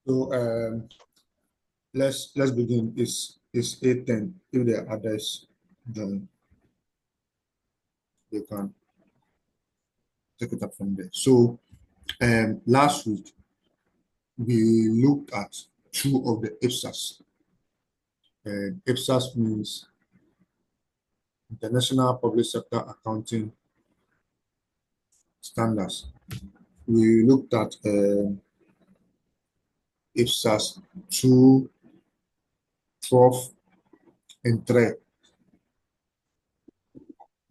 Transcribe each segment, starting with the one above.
So let's begin. It's 8:10. If there are others join, they can take it up from there. So last week we looked at two of the IPSAS. IPSAS means International Public Sector Accounting Standards. We looked at IPSAS 2, 12, and 3.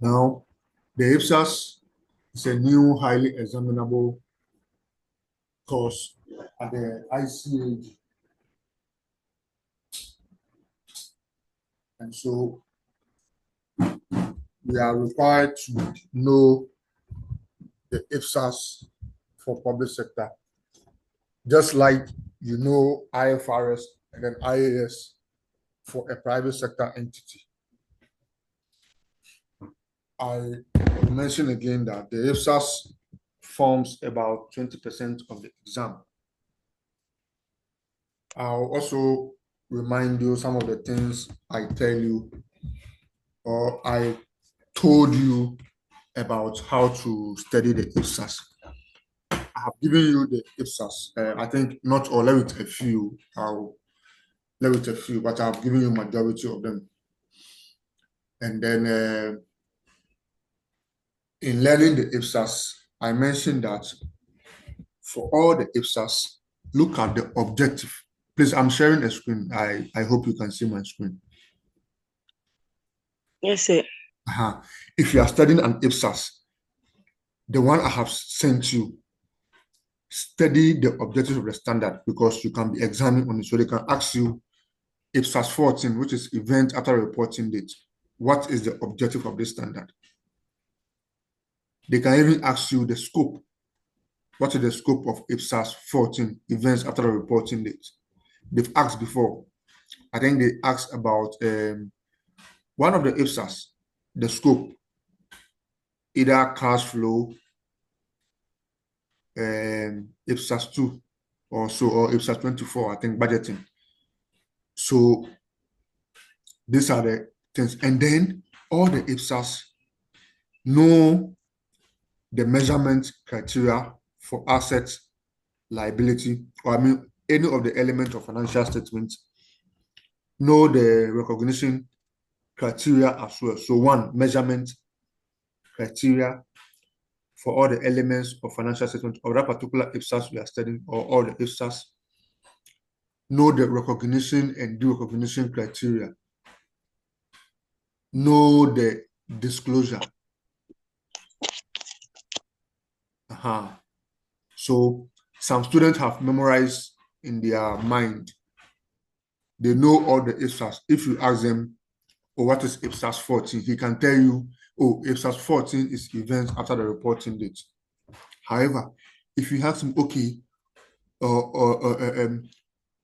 Now, the IPSAS is a new highly examinable course at the ICAG. And so we are required to know the IPSAS for public sector, just like you know IFRS and then IAS for a private sector entity. I will mention again that the IPSAS forms about 20% of the exam. I'll also remind you some of the things I tell you or I told you about how to study the IPSAS. I have given you the IPSAS. I think not all, let with a few. I'll let with a few, but I've given you majority of them. And then in learning the IPSAS, I mentioned that for all the IPSAS, look at the objective. Please, I'm sharing a screen. I hope you can see my screen. Yes, sir. If you are studying an IPSAS, the one I have sent you, study the objective of the standard because you can be examined on it. So they can ask you IPSAS 14, which is event after reporting date. What is the objective of this standard? They can even ask you the scope. What is the scope of IPSAS 14, events after the reporting date? They've asked before. I think they asked about one of the IPSAS, the scope, either cash flow, IPSAS 2 or so, or IPSAS 24, I think budgeting. So these are the things. And then all the IPSAS know the measurement criteria for assets, liability, or I mean, any of the elements of financial statements, know the recognition criteria as well. So one, measurement criteria for all the elements of financial statement of that particular IPSAS we are studying, or all the IPSAS, know the recognition and due recognition criteria, know the disclosure. So some students have memorized in their mind. They know all the IPSAS. If you ask them, oh, what is IPSAS 14? He can tell you, oh, IPSAS 14 is events after the reporting date. However, if you ask him, okay,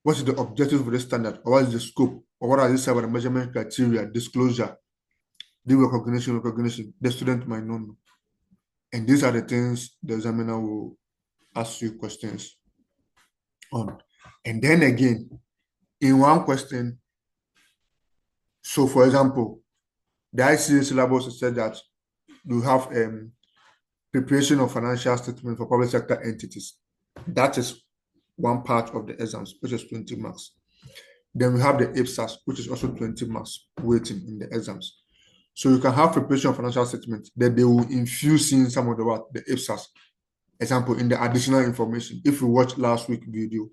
what is the objective of the standard, or what is the scope, or what are the several measurement criteria, disclosure, due recognition, the student might not know. And these are the things the examiner will ask you questions on. And then again, in one question, so for example, the ICA syllabus said that you have preparation of financial statement for public sector entities. That is one part of the exams, which is 20 marks. Then we have the IPSAS, which is also 20 marks waiting in the exams. So you can have preparation of financial statement, then they will infuse in some of the IPSAS. Example, in the additional information. If you watched last week's video,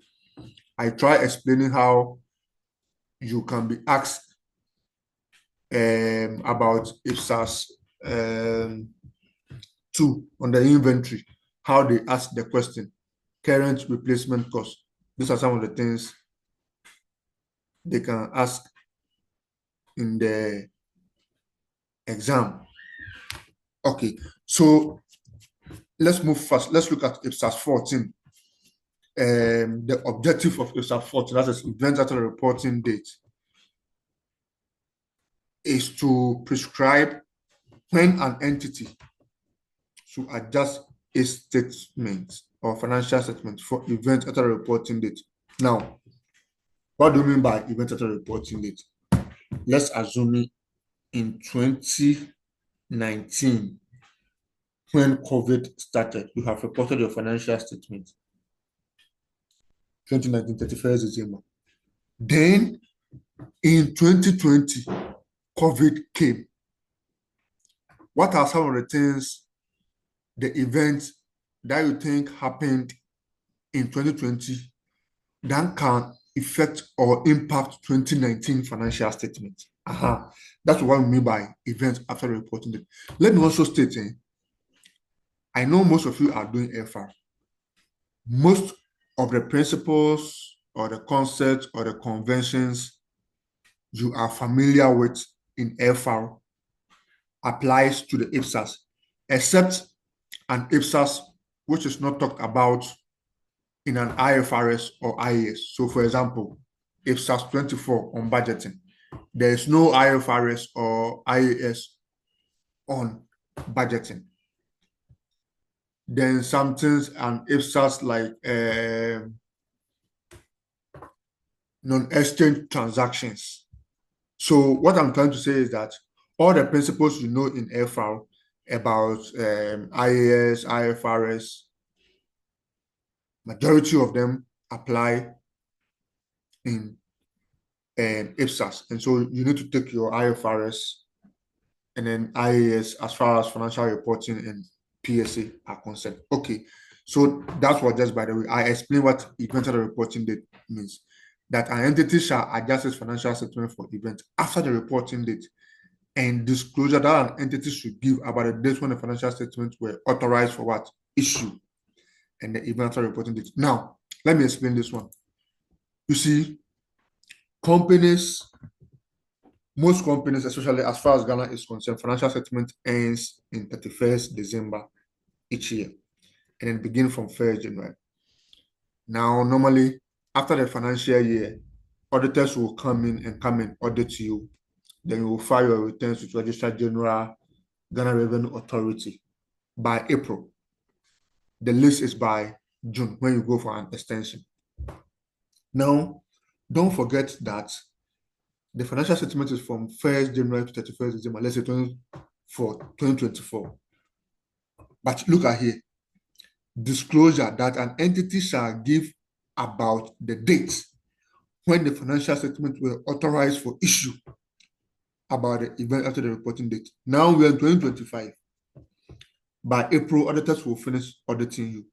I try explaining how you can be asked about IPSAS 2 on the inventory, how they ask the question, current replacement cost. These are some of the things they can ask in the exam. Okay, so let's move fast. Let's look at IPSAS 14. The objective of IPSAS 14, that is event after the reporting date, is to prescribe when an entity should adjust its statement or financial statement for event after the reporting date. Now, what do you mean by event after reporting date? Let's assume in 2019, when COVID started, you have reported your financial statement, 2019, 31st December. Then in 2020, COVID came. What are some of the things, the events that you think happened in 2020 that can affect or impact 2019 financial statement? That's what we mean by events after reporting date. Let me also state, I know most of you are doing FR. Most of the principles or the concepts or the conventions you are familiar with in FR applies to the IPSAS, except an IPSAS which is not talked about in an IFRS or IAS. So, for example, IPSAS 24 on budgeting, there is no IFRS or IAS on budgeting. Then some things and IPSAS like non-exchange transactions. So what I'm trying to say is that all the principles you know in FR about IAS, IFRS, majority of them apply in IPSAS. And so you need to take your IFRS and then IAS as far as financial reporting and PSA are concerned. Okay, so that's what, just by the way, I explain what event after reporting date means. That an entity shall adjust its financial statement for event after the reporting date, and disclosure that an entity should give about the date when the financial statements were authorized for what? Issue, and the event after reporting date. Now, let me explain this one. You see, most companies, especially as far as Ghana is concerned, financial statement ends in 31st December each year, and then begin from 1st January. Now, normally, after the financial year, auditors will come in and audit you. Then you will file your returns with Registered General Ghana Revenue Authority by April. The list is by June when you go for an extension. Now, don't forget that the financial statement is from 1st January to 31st December, let's say 2024. But look at here, disclosure that an entity shall give about the date when the financial statements were authorized for issue about the event after the reporting date. Now we are in 2025. By April, auditors will finish auditing you.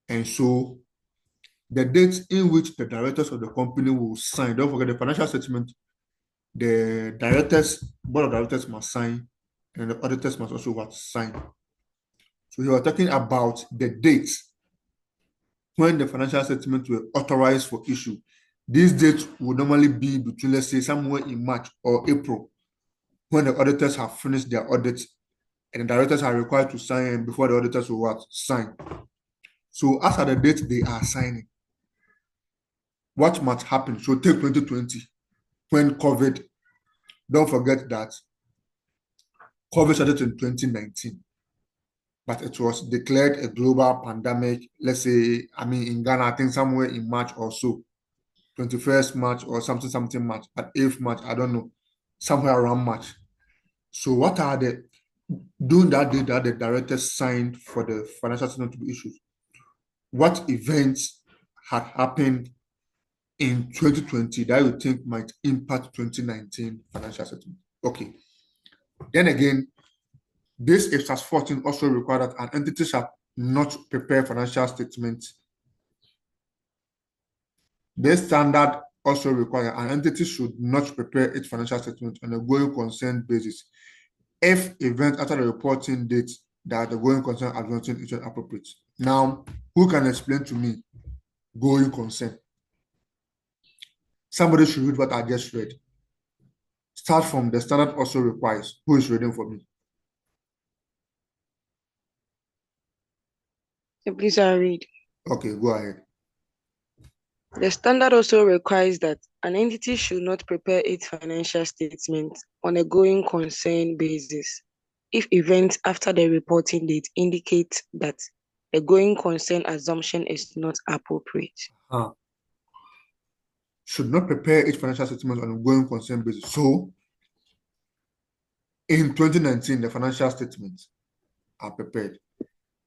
And so the dates in which the directors of the company will sign, don't forget the financial statement, the board of directors must sign, and the auditors must also sign. So you are talking about the dates when the financial statements were authorized for issue. These dates would normally be between, let's say, somewhere in March or April, when the auditors have finished their audit and the directors are required to sign before the auditors will sign. So as at the date they are signing, what must happen? So take 2020, when COVID, don't forget that COVID started in 2019, but it was declared a global pandemic, let's say, in Ghana, I think somewhere in March or so, 21st March or something March, at 8th March, I don't know, somewhere around March. So what are during that day that the directors signed for the financial statement to be issued, what events had happened in 2020 that you think might impact 2019 financial statement? Okay. Then again, this IPSAS 14 also requires that an entity shall not prepare financial statements. This standard also requires an entity should not prepare its financial statement on a going concern basis if event after the reporting date that the going concern advancing is appropriate. Now, who can explain to me going concern? Somebody should read what I just read. Start from the standard also requires. Who is reading for me? Please, I read. Okay, go ahead. The standard also requires that an entity should not prepare its financial statement on a going concern basis if events after the reporting date indicate that a going concern assumption is not appropriate. Should not prepare its financial statements on a going concern basis. So, in 2019, the financial statements are prepared.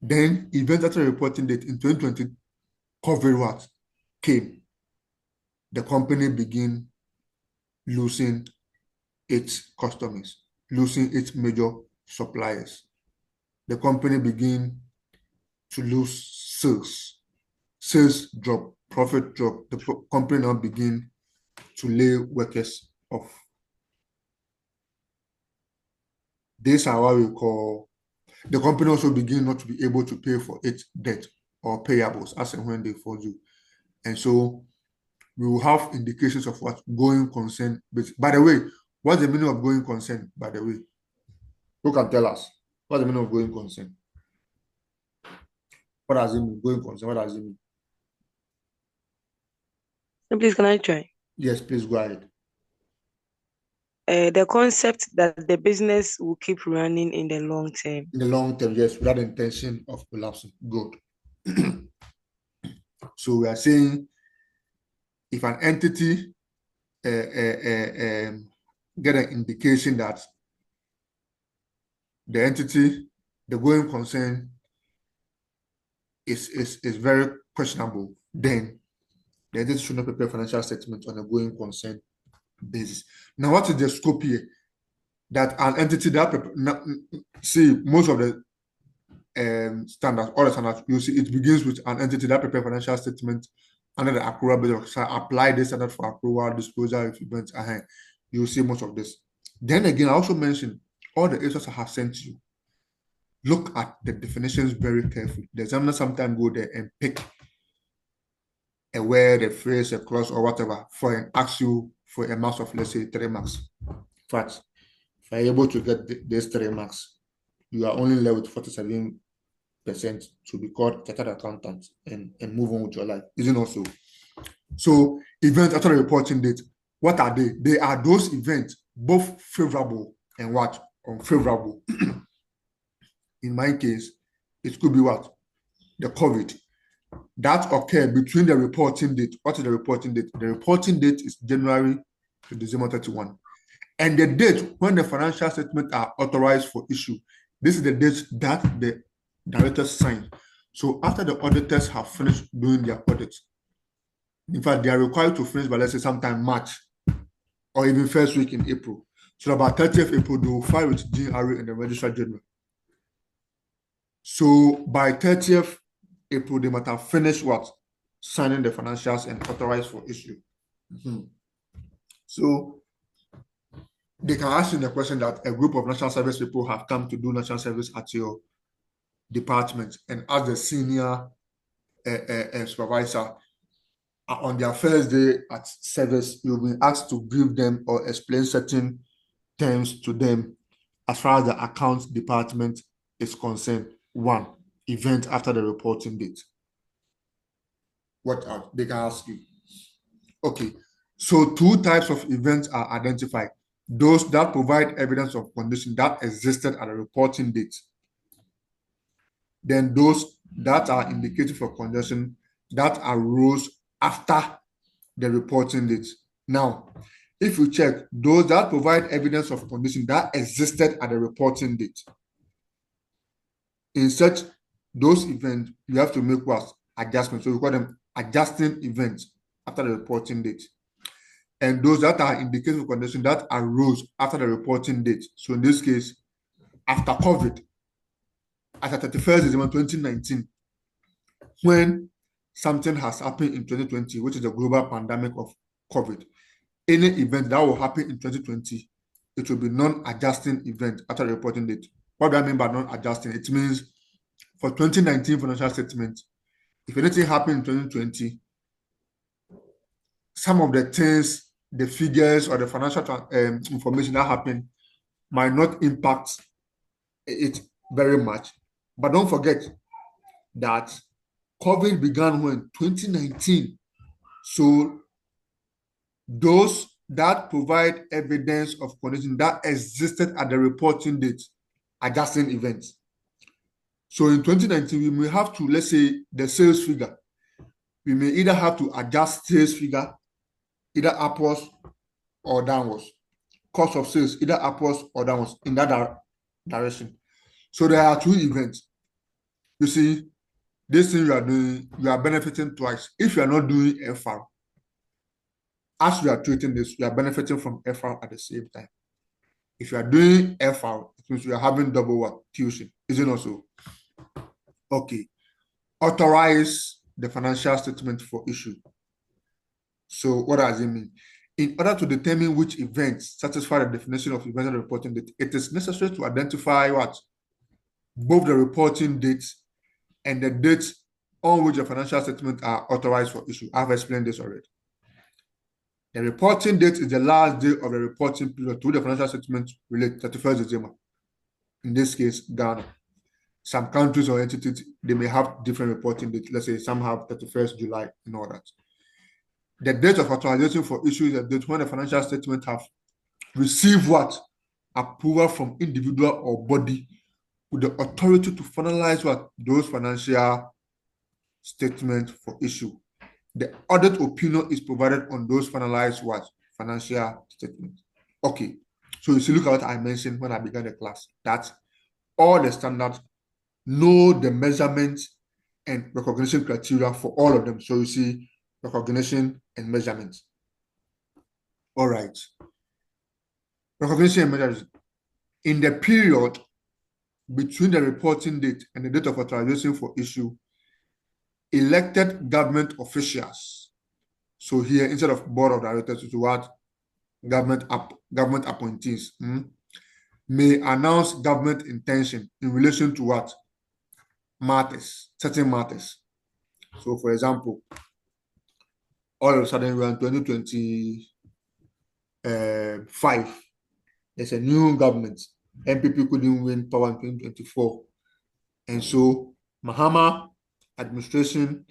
Then, event after reporting date in 2020, COVID what came. The company began losing its customers, losing its major suppliers. The company began to lose sales. Sales drop, profit drop. The company now begin to lay workers off. These are what we call, the company also begin not to be able to pay for its debt or payables as and when they fall due. And so we will have indications of what going concern. By the way, what's the meaning of going concern, by the way? Who can tell us? What's the meaning of going concern? What does it mean? Going concern, what does it mean? Please, can I try? Yes, please go ahead. The concept that the business will keep running in the long term. In the long term, yes, without the intention of collapsing. Good. So we are saying if an entity get an indication that the entity, the going concern is very questionable, then the entity should not prepare financial statements on a going concern basis. Now, what is the scope here? That an entity that see most of the standards, all the standards, you see it begins with an entity that prepare financial statement under the accrual basis. So apply this standard for accrual, disclosure, if events ahead. You'll see most of this. Then again, I also mentioned all the answers I have sent you. Look at the definitions very carefully. The examiner sometimes go there and pick a word, a phrase, a clause, or whatever for an ask you for a marks of, let's say, 3 marks. In fact, if you're able to get these 3 marks, you are only left with 47% to be called chartered accountant and move on with your life. Isn't also? So events after the reporting date, what are they? They are those events, both favorable and what? Unfavorable. In my case, it could be what? The COVID. That occurred between the reporting date. What is the reporting date? The reporting date is January to December 31. And the date when the financial statements are authorized for issue, this is the date that the directors sign. So after the auditors have finished doing their audits, in fact, they are required to finish by, let's say, sometime March or even first week in April. So about 30th April, they will file with GRA and the Registrar General. So by 30th April, they might have finished what? Signing the financials and authorized for issue. So they can ask you the question that a group of national service people have come to do national service at your department, and as the senior supervisor, on their first day at service, you'll be asked to give them or explain certain terms to them as far as the accounts department is concerned. 1, event after the reporting date. What else? They can ask you. Okay, so 2 types of events are identified. Those that provide evidence of condition that existed at the reporting date. Then those that are indicative of condition that arose after the reporting date. Now, if you check those that provide evidence of condition that existed at the reporting date, in such those events, you have to make what? Adjustments. So we call them adjusting events after the reporting date. And those that are indicative of condition that arose after the reporting date. So in this case, after COVID, after 31st December 2019, when something has happened in 2020, which is the global pandemic of COVID, any event that will happen in 2020, it will be non-adjusting event after the reporting date. What do I mean by non-adjusting? It means for 2019 financial statement, if anything happened in 2020, some of the things, the figures or the financial information that happened might not impact it very much. But don't forget that COVID began when? 2019. So those that provide evidence of condition that existed at the reporting date, adjusting events. So in 2019, we may have to, let's say, the sales figure. We may either have to adjust sales figure, either upwards or downwards. Cost of sales, either upwards or downwards in that direction. So there are two events. You see, this thing you are doing, you are benefiting twice. If you are not doing FR, as you are treating this, you are benefiting from FR at the same time. If you are doing FR, it means you are having double what? Tuition. Is it not so? Okay. Authorize the financial statement for issue. So what does it mean? In order to determine which events satisfy the definition of event reporting date, it is necessary to identify what? Both the reporting dates and the dates on which the financial statements are authorized for issue. I've explained this already. The reporting date is the last day of the reporting period to the financial statement relate, 31st December. In this case, Ghana. Some countries or entities, they may have different reporting dates. Let's say some have 31st July and all that. The date of authorization for issue is the date when the financial statement have received what? Approval from individual or body with the authority to finalize what? Those financial statements for issue. The audit opinion is provided on those finalized what? Financial statements. Okay. So you see, look at what I mentioned when I began the class. That all the standards know the measurements and recognition criteria for all of them. So you see recognition and measurements. All right. Recognition and measurements. In the period between the reporting date and the date of authorization for issue, elected government officials. So here, instead of board of directors, it's what? Government appointees may announce government intention in relation to what? Matters, certain matters. So, for example, all of a sudden we're in 2025. There's a new government. MPP couldn't win power in 2024. And so Mahama administration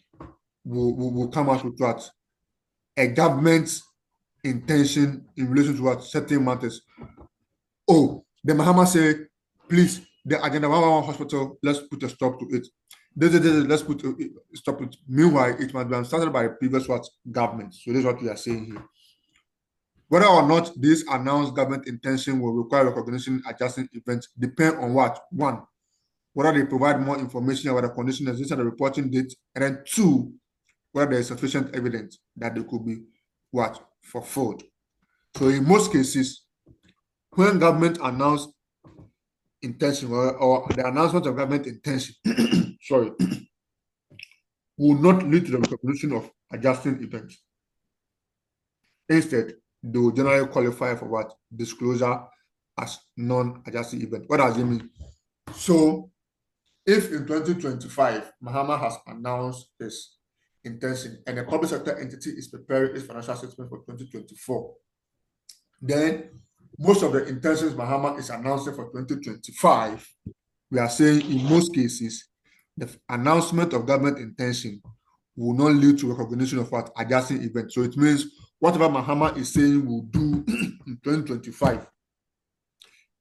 will come out with what? A government intention in relation to what? Certain matters. Oh, the Mahama say, please, the Agenda 111 hospital, let's put a stop to it. Let's put a stop to it. Meanwhile, it must be started by the previous what? Government. So this is what we are saying here. Whether or not this announced government intention will require recognition adjusting events depend on what? One, whether they provide more information about the condition existing at the reporting date, and then two, whether there is sufficient evidence that they could be what? Fulfilled. So in most cases, when government announce intention or the announcement of government intention, sorry, will not lead to the recognition of adjusting events. Instead, they will generally qualify for what? Disclosure as non-adjusting event. What does it mean? So if in 2025, Mahama has announced his intention and the public sector entity is preparing its financial statement for 2024, then most of the intentions Mahama is announcing for 2025, we are saying in most cases, the announcement of government intention will not lead to recognition of what? Adjusting event. So it means whatever Mahama is saying will do in 2025,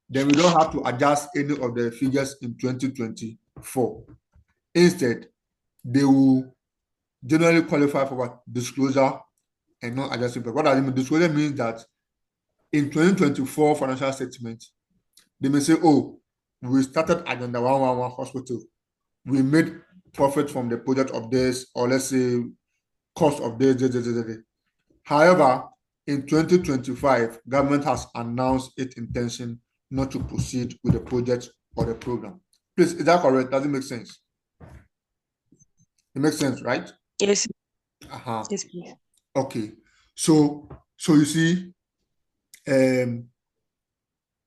then we don't have to adjust any of the figures in 2024. Instead, they will generally qualify for what? Disclosure and not adjusting. But what does it mean? Disclosure means that in 2024 financial statement, they may say, oh, we started Agenda 111 hospital. We made profit from the project of this, or let's say cost of this. However, in 2025, government has announced its intention not to proceed with the project or the program. Please, is that correct? Does it make sense? It makes sense, right? Yes. Uh-huh. Yes, please. Okay. So you see,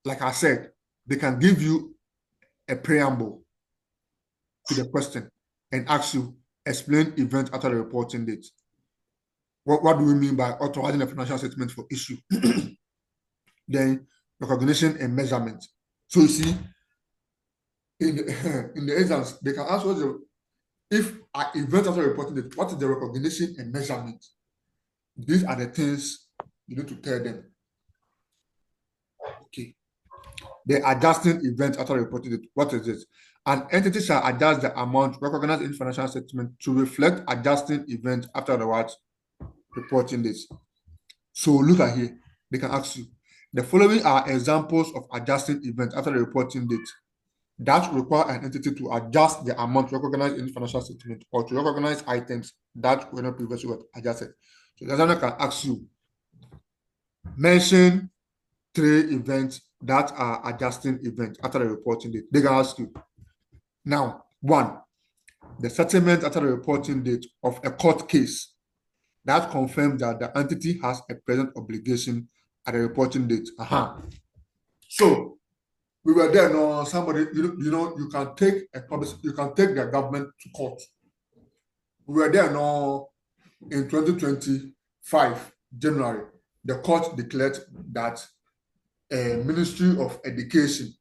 like I said, they can give you a preamble to the question and ask you, explain event after the reporting date. What do we mean by authorizing a financial statement for issue? Then recognition and measurement. So you see, in the exams, they can ask if an event after reporting date, what is the recognition and measurement? These are the things you need to tell them. Okay. The adjusting event after reporting date, what is this? An entity shall adjust the amount recognized in financial statement to reflect adjusting event after the what reporting date. So look at here. They can ask you, the following are examples of adjusting events after the reporting date that require an entity to adjust the amount recognized in financial statement or to recognize items that were not previously adjusted. So the examiner can ask you, mention 3 events that are adjusting events after the reporting date. They can ask you. Now, 1, the settlement after the reporting date of a court case that confirms that the entity has a present obligation at the reporting date. So we were there. No, somebody, you can take the government to court. We were there. No, in 2025 January, the court declared that a Ministry of Education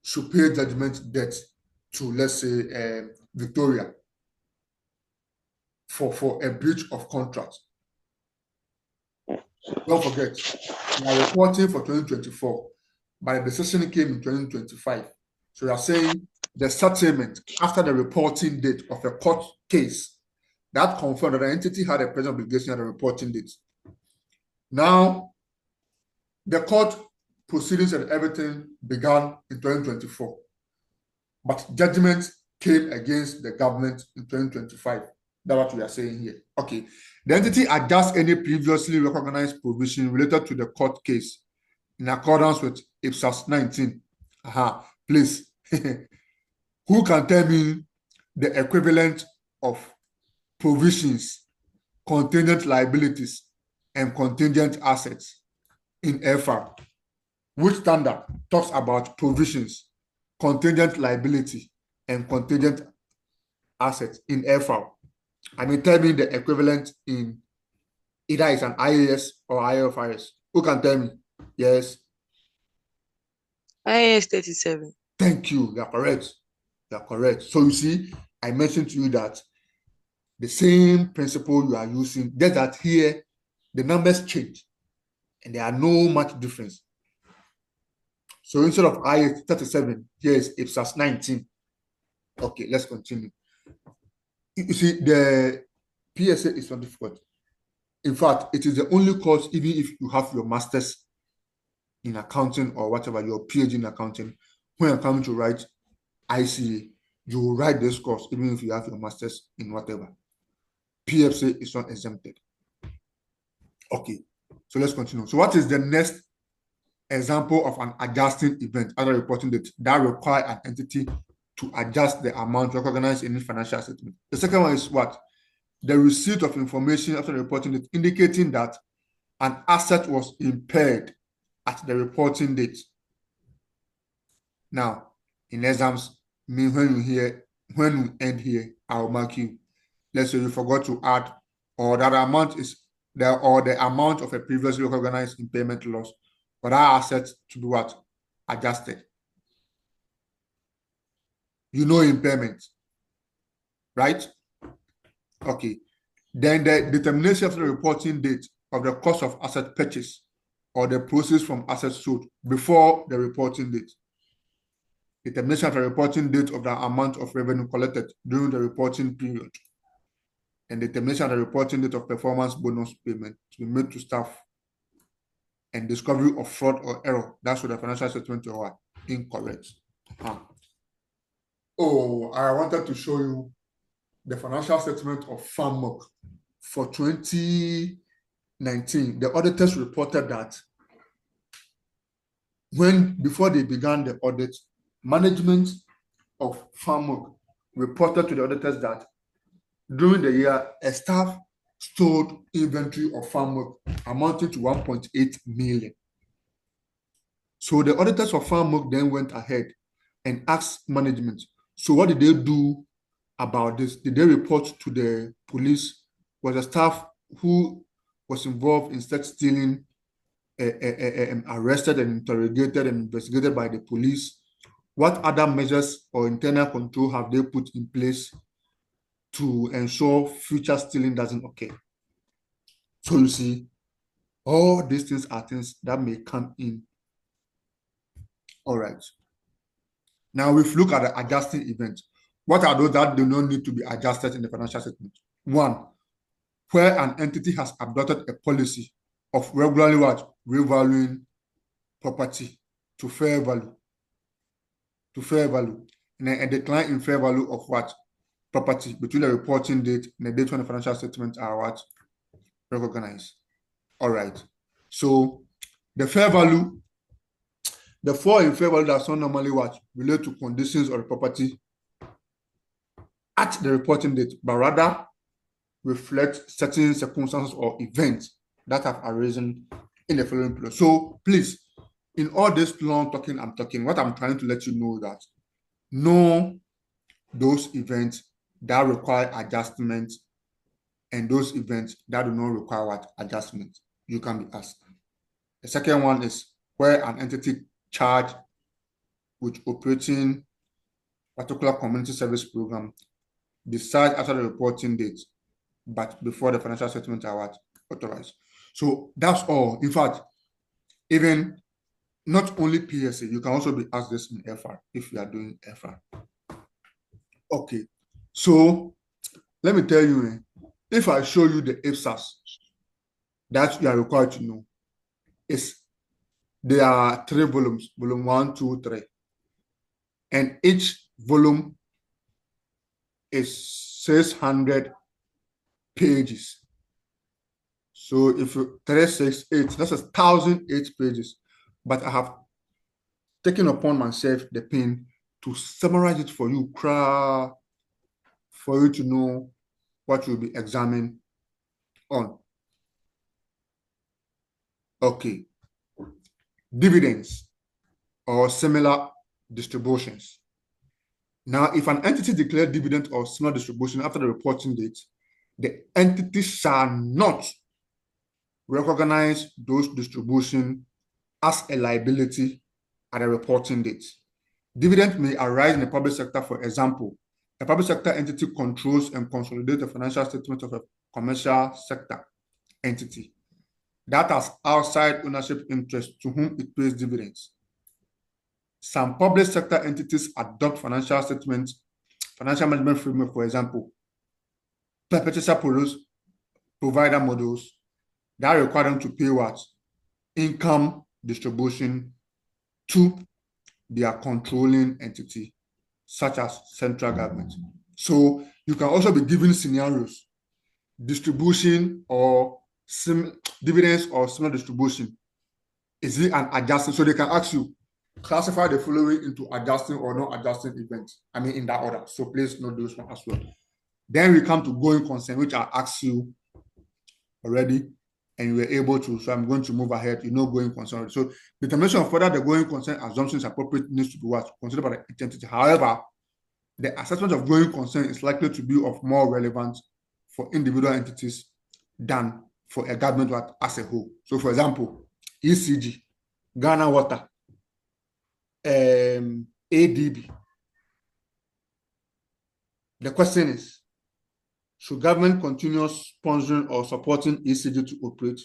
should pay judgment debt to, let's say, Victoria for a breach of contract. Don't forget, we are reporting for 2024, but the decision came in 2025. So we are saying the settlement after the reporting date of a court case that confirmed that the entity had a present obligation at the reporting date. Now, the court proceedings and everything began in 2024, but judgment came against the government in 2025. That's what we are saying here. Okay. The entity adjusts any previously recognized provision related to the court case in accordance with IPSAS 19. Please. Who can tell me the equivalent of provisions, contingent liabilities, and contingent assets in FR? Which standard talks about provisions, contingent liability, and contingent assets in FR? I mean, tell me the equivalent in either it's an IAS or IFRS. Who can tell me? Yes. IAS 37. Thank you. You are correct. You are correct. So you see, I mentioned to you that the same principle you are using, just that here the numbers change and there are no much difference. So instead of IAS 37, here is IPSAS 19. Okay, let's continue. You see, the PSA is not difficult. In fact, it is the only course, even if you have your master's in accounting or whatever, your PhD in accounting, when you're coming to write ICA, you will write this course, even if you have your master's in whatever. PFC is not exempted. Okay, so let's continue. So what is the next example of an adjusting event after reporting date that require an entity to adjust the amount recognized in the financial statement? The second one is what? The receipt of information after reporting date indicating that an asset was impaired at the reporting date. Now, in exams, when we end here, I'll mark you. Let's say you forgot to add, or that amount is there, or the amount of a previously recognized impairment loss, for that asset to be what? Adjusted. You know impairment, right? Okay. Then the determination of the reporting date of the cost of asset purchase or the proceeds from assets sold before the reporting date. Determination of the reporting date of the amount of revenue collected during the reporting period. And determination of the reporting date of performance bonus payment to be made to staff. And discovery of fraud or error. That's what the financial statement are incorrect. Oh, I wanted to show you the financial statement of FarmWork for 2019. The auditors reported that before they began the audit, management of FarmWork reported to the auditors that during the year, a staff stored inventory of FarmWork amounting to 1.8 million. So the auditors of FarmWork then went ahead and asked management, so what did they do about this? Did they report to the police? Was the staff who was involved in such stealing arrested and interrogated and investigated by the police? What other measures or internal control have they put in place to ensure future stealing doesn't occur? So you see, all these things are things that may come in. All right. Now, if you look at the adjusting events, what are those that do not need to be adjusted in the financial statement? One, where an entity has adopted a policy of regularly what? Revaluing property to fair value. And a decline in fair value of what? Property between the reporting date and the date when the financial statements are what? Recognized. All right. So the fair value, the fall in fair value does not normally what? Relate to conditions of the property at the reporting date, but rather reflect certain circumstances or events that have arisen in the following period. So please, in all this long talking I'm talking, what I'm trying to let you know that know those events that require adjustment and those events that do not require what? Adjustment. You can be asked. The second one is where an entity charged with operating particular community service program decides after the reporting date, but before the financial statements are what? Authorized. So that's all. In fact, even not only PSA, you can also be asked this in FR if you are doing FR. Okay, so let me tell you, if I show you the IPSAS that you are required to know, there are 3 volumes, volume 1, 2, 3, and each volume is 600 pages. So if you 368, that's 1,008 pages. But I have taken upon myself the pain to summarize it for you, for you to know what you'll be examining on. Okay. Dividends or similar distributions. Now, if an entity declares dividend or similar distribution after the reporting date, the entity shall not recognize those distributions as a liability at the reporting date. Dividend may arise in the public sector. For example, a public sector entity controls and consolidates the financial statement of a commercial sector entity that has outside ownership interest to whom it pays dividends. Some public sector entities adopt financial statements, financial management framework, for example, purchaser provider models that require them to pay what? Income distribution to their controlling entity, such as central government. So you can also be given scenarios, distribution or dividends or similar distribution. Is it an adjusting? So they can ask you, classify the following into adjusting or not adjusting events. I mean, in that order. So please note those one as well. Then we come to going concern, which I asked you already, and you were able to. So I'm going to move ahead. You know, going concern. So determination of whether the going concern assumption is appropriate needs to be what? Considered by the entity. However, the assessment of going concern is likely to be of more relevance for individual entities than for a government as a whole. So, for example, ECG, Ghana Water, ADB. The question is, should government continue sponsoring or supporting ECG to operate?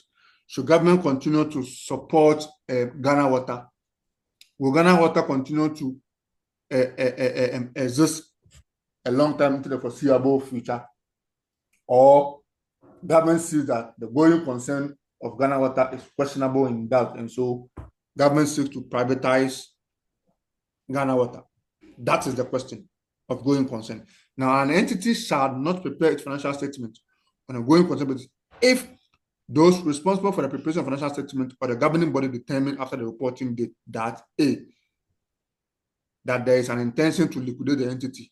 Should government continue to support Ghana Water? Will Ghana Water continue to exist a long time into the foreseeable future? Or government sees that the going concern of Ghana Water is questionable in doubt, and so government seeks to privatize Ghana Water? That is the question of going concern. Now, an entity shall not prepare its financial statement on a going concern basis if those responsible for the preparation of financial statement or the governing body determine after the reporting date that that there is an intention to liquidate the entity,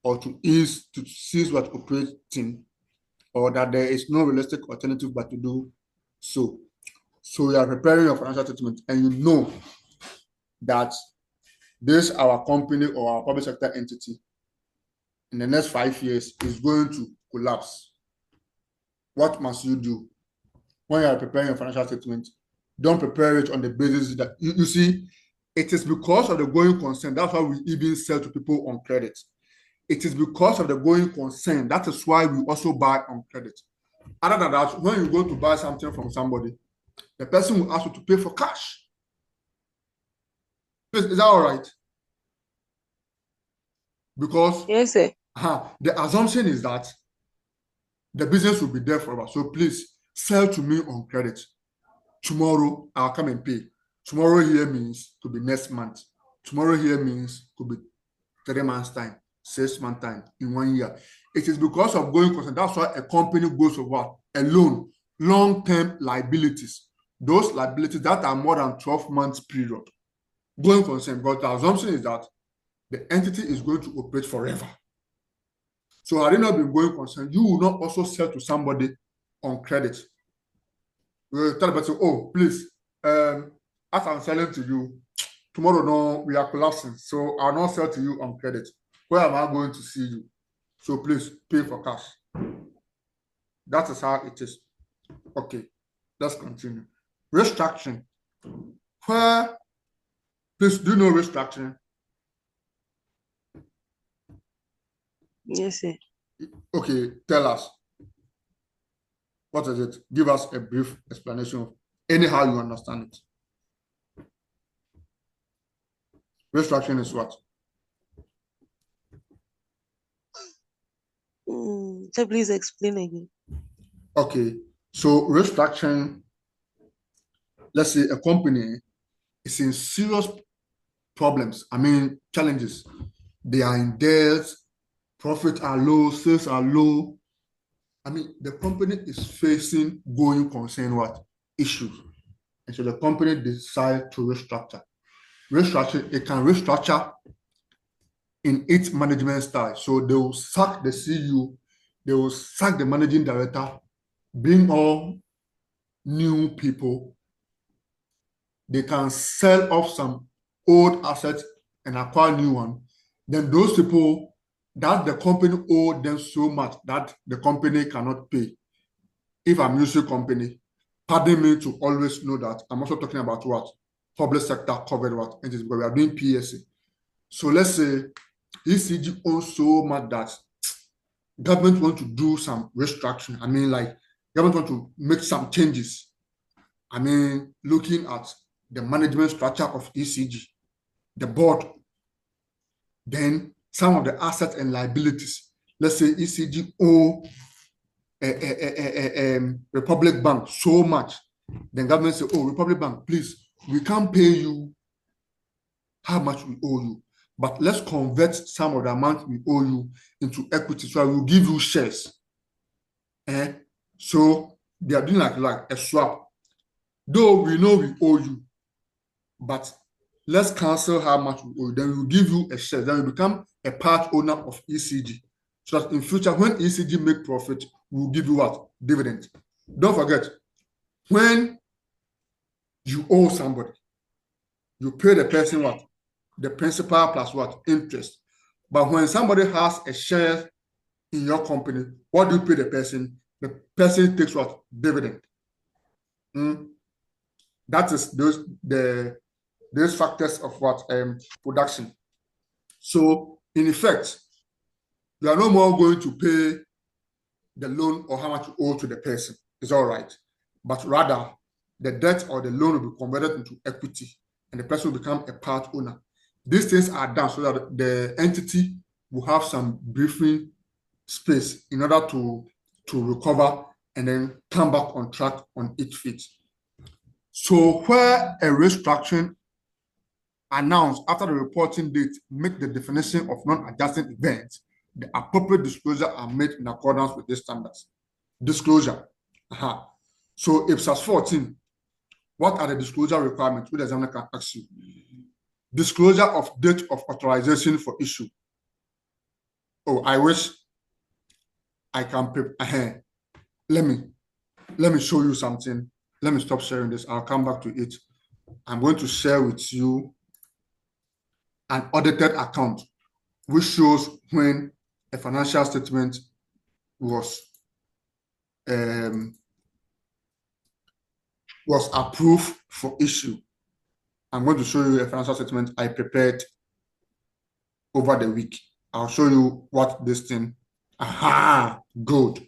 or to cease what operating, or that there is no realistic alternative but to do so. So you are preparing your financial statement and you know that this, our company or our public sector entity, in the next 5 years is going to collapse. What must you do when you are preparing your financial statement? Don't prepare it on the basis that, you see, it is because of the going concern. That's why we even sell to people on credit. It is because of the going concern. That is why we also buy on credit. Other than that, when you go to buy something from somebody, the person will ask you to pay for cash. Is that all right? because Yes, sir. the assumption is that the business will be there forever. So please sell to me on credit. Tomorrow I'll come and pay. Tomorrow here means could be next month. Tomorrow here means could be 3 months time, 6 months time, in 1 year. It is because of going concern. That's why a company goes for what? A loan, long-term liabilities. Those liabilities that are more than 12 months period. Going concern, but the assumption is that the entity is going to operate forever. So had it not been going concern, you will not also sell to somebody on credit. You will tell the person, oh, please, as I'm selling to you, tomorrow no, we are collapsing. So I'll not sell to you on credit. Where am I going to see you? So please pay for cash. That is how it is. Okay, let's continue. Restructuring. Where, please, do you know restructuring? Yes, sir. Okay, tell us. What is it? Give us a brief explanation of anyhow you understand it. Restructuring is what? So please explain again. Okay, so restructuring, let's say a company is in serious problems, challenges. They are in debt, profits are low, sales are low. The company is facing going concern what? Issues. And so the company decides to restructure. Restructure, it can restructure in its management style. So they will sack the CEO, they will sack the managing director, bring all new people. They can sell off some old assets and acquire new one. Then those people that the company owe them so much that the company cannot pay. If I'm using company, pardon me to always know that I'm also talking about what? Public sector covered what? Entities, because we are doing PSA. So let's say ECG owns so much that government want to do some restructuring. Like government want to make some changes. Looking at the management structure of ECG, the board, then some of the assets and liabilities. Let's say ECG owe Republic Bank so much. Then government say, oh, Republic Bank, please, we can't pay you how much we owe you, but let's convert some of the amount we owe you into equity. So I will give you shares. So they are doing like a swap. Though we know we owe you, but let's cancel how much we owe you. Then we will give you a share. Then you become a part owner of ECG. So that in future, when ECG make profit, we will give you what? Dividend. Don't forget, when you owe somebody, you pay the person what? The principal plus what? Interest. But when somebody has a share in your company, what do you pay the person? The person takes what? Dividend. That is those factors of what? Production. So in effect, you are no more going to pay the loan or how much you owe to the person. It's all right. But rather, the debt or the loan will be converted into equity and the person will become a part owner. These things are done so that the entity will have some briefing space in order to recover and then come back on track on its feet. So where a restructuring announced after the reporting date make the definition of non-adjusting events, the appropriate disclosure are made in accordance with these standards. Disclosure. So IPSAS 14, what are the disclosure requirements? Which the examiner can ask you. Disclosure of date of authorization for issue. Oh, I wish I can prepare. Let me show you something. Let me stop sharing this. I'll come back to it. I'm going to share with you an audited account which shows when a financial statement was approved for issue. I'm going to show you a financial statement I prepared over the week. I'll show you what this thing. Good.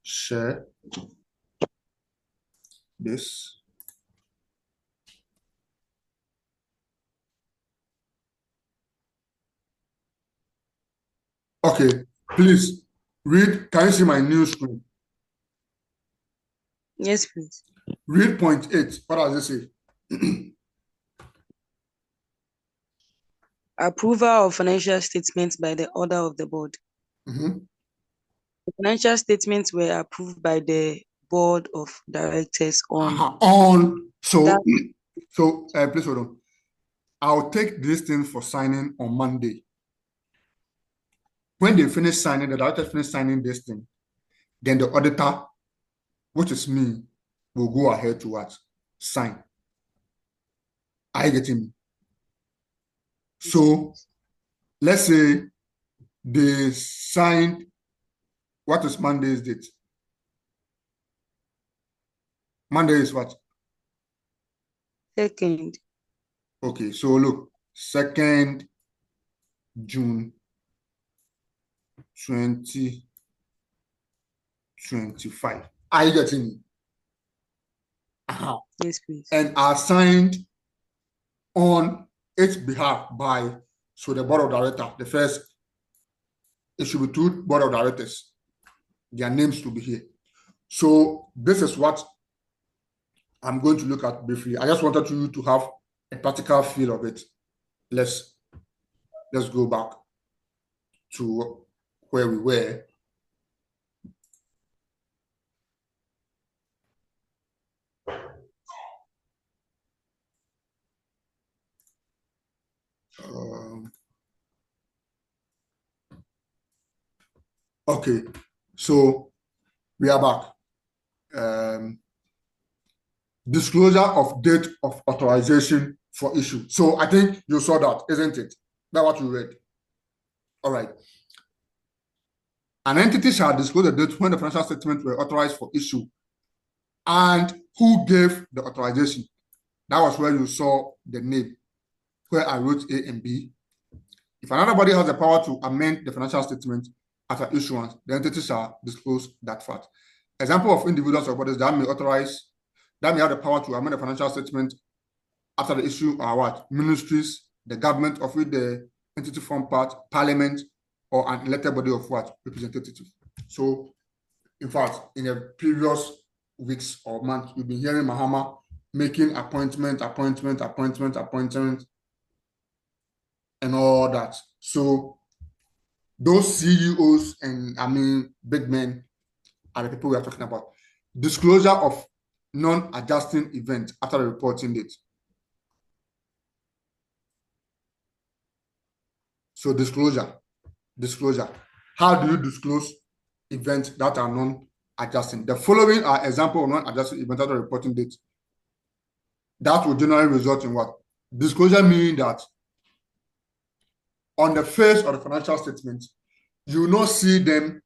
Share this. Okay, please read. Can you see my new screen? Yes, please. Read point 8. What does it say? Approval of financial statements by the order of the board. Mhm. The financial statements were approved by the board of directors on On that. so please hold on. I'll take this thing for signing on Monday. When they finish signing, the director finish signing this thing, then the auditor, which is me, will go ahead to what? Sign. Are you getting me? So let's say they signed, what is Monday's date? Monday is what? Second. Okay, so look, 2nd June 2025. Are you getting me? Yes, please. And are signed on its behalf by, so the board of directors, the first, it should be two board of directors, their names to be here. So this is what I'm going to look at briefly. I just wanted you to have a practical feel of it. Let's go back to where we were. Um, okay, so we are back. Disclosure of date of authorization for issue. So I think you saw that, isn't it? That's what you read. All right. An entity shall disclose the date when the financial statements were authorized for issue and who gave the authorization. That was where you saw the name, where I wrote A and B. If another body has the power to amend the financial statement after issuance, the entity shall disclose that fact. Example of individuals or bodies that may have the power to amend the financial statement after the issue are what? Ministries, the government of which the entity form part, parliament, or an elected body of what? Representative. So, in fact, in the previous weeks or months, we've been hearing Mahama making appointment, and all that. So, those CEOs and big men are the people we are talking about. Disclosure of non-adjusting event after the reporting date. So disclosure. How do you disclose events that are non-adjusting? The following are examples of non-adjusting events after the reporting date. That will generally result in what? Disclosure meaning that on the face of the financial statement, you will not see them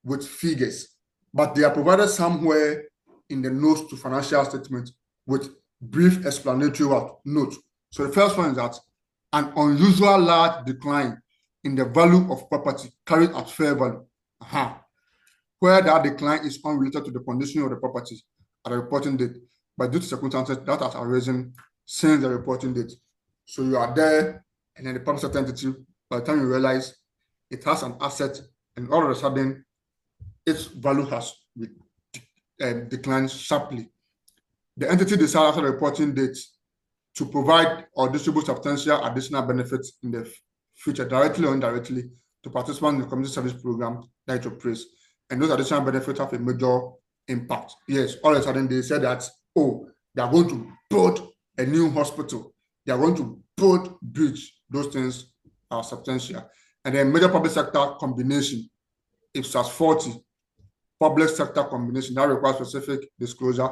with figures, but they are provided somewhere in the notes to financial statement with brief explanatory note. So the first one is that an unusual large decline in the value of property carried at fair value, where that decline is unrelated to the condition of the property at the reporting date, but due to circumstances that has arisen since the reporting date. So you are there, and then the public sector entity, by the time you realize it has an asset, and all of a sudden its value has declined sharply. The entity decides after the reporting date to provide or distribute substantial additional benefits in the future, directly or indirectly, to participants in the community service program that it operates. And those additional benefits have a major impact. Yes, all of a sudden they said that, oh, they are going to build a new hospital. They are going to build bridge. Those things are substantial. And then major public sector combination, IPSAS 40, public sector combination that requires specific disclosure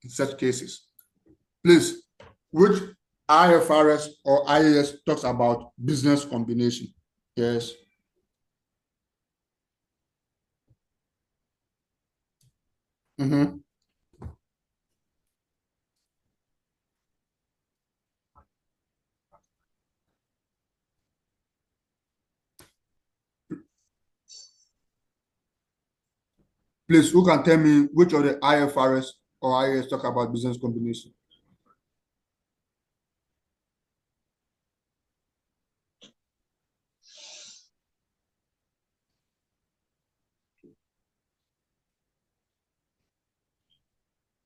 in such cases. Please, which IFRS or IAS talks about business combination? Yes. Mm-hmm. Please, who can tell me which of the IFRS or IAS talk about business combination?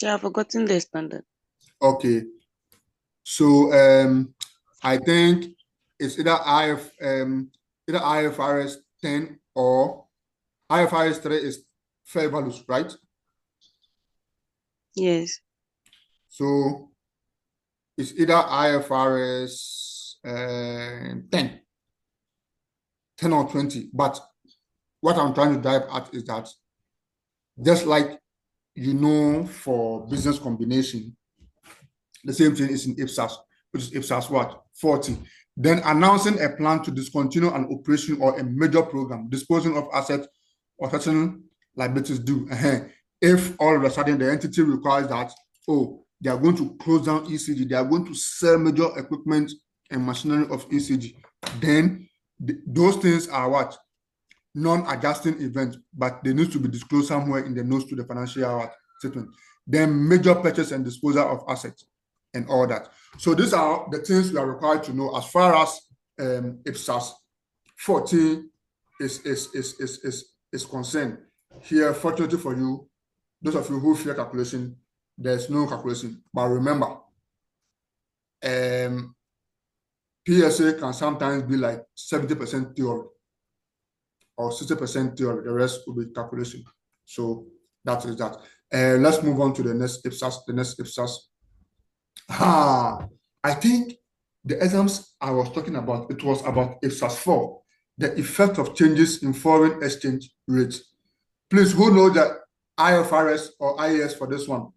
Yeah, I've forgotten the standard. Okay. So I think it's either IFRS 10 or IFRS 3 is fair values, right? Yes. So it's either IFRS 10 or 20. But what I'm trying to drive at is that just like for business combination, the same thing is in IPSAS, which is IPSAS what? 40. Then announcing a plan to discontinue an operation or a major program, disposing of assets or certain liabilities due. If all of a sudden the entity requires that, oh, they are going to close down ECG, they are going to sell major equipment and machinery of ECG, then those things are what? Non-adjusting events, but they need to be disclosed somewhere in the notes to the financial statement. Then major purchase and disposal of assets and all that. So these are the things we are required to know as far as IPSAS 14 is concerned. Here, fortunately for you, those of you who fear calculation, there's no calculation. But remember, PSA can sometimes be like 70% theory or 60% theory. The rest will be calculation. So that is that. Let's move on to the next IPSAS. The next IPSAS. I think the exams I was talking about, it was about IPSAS 4, the effect of changes in foreign exchange rates. Please, who knows that IFRS or IAS for this one?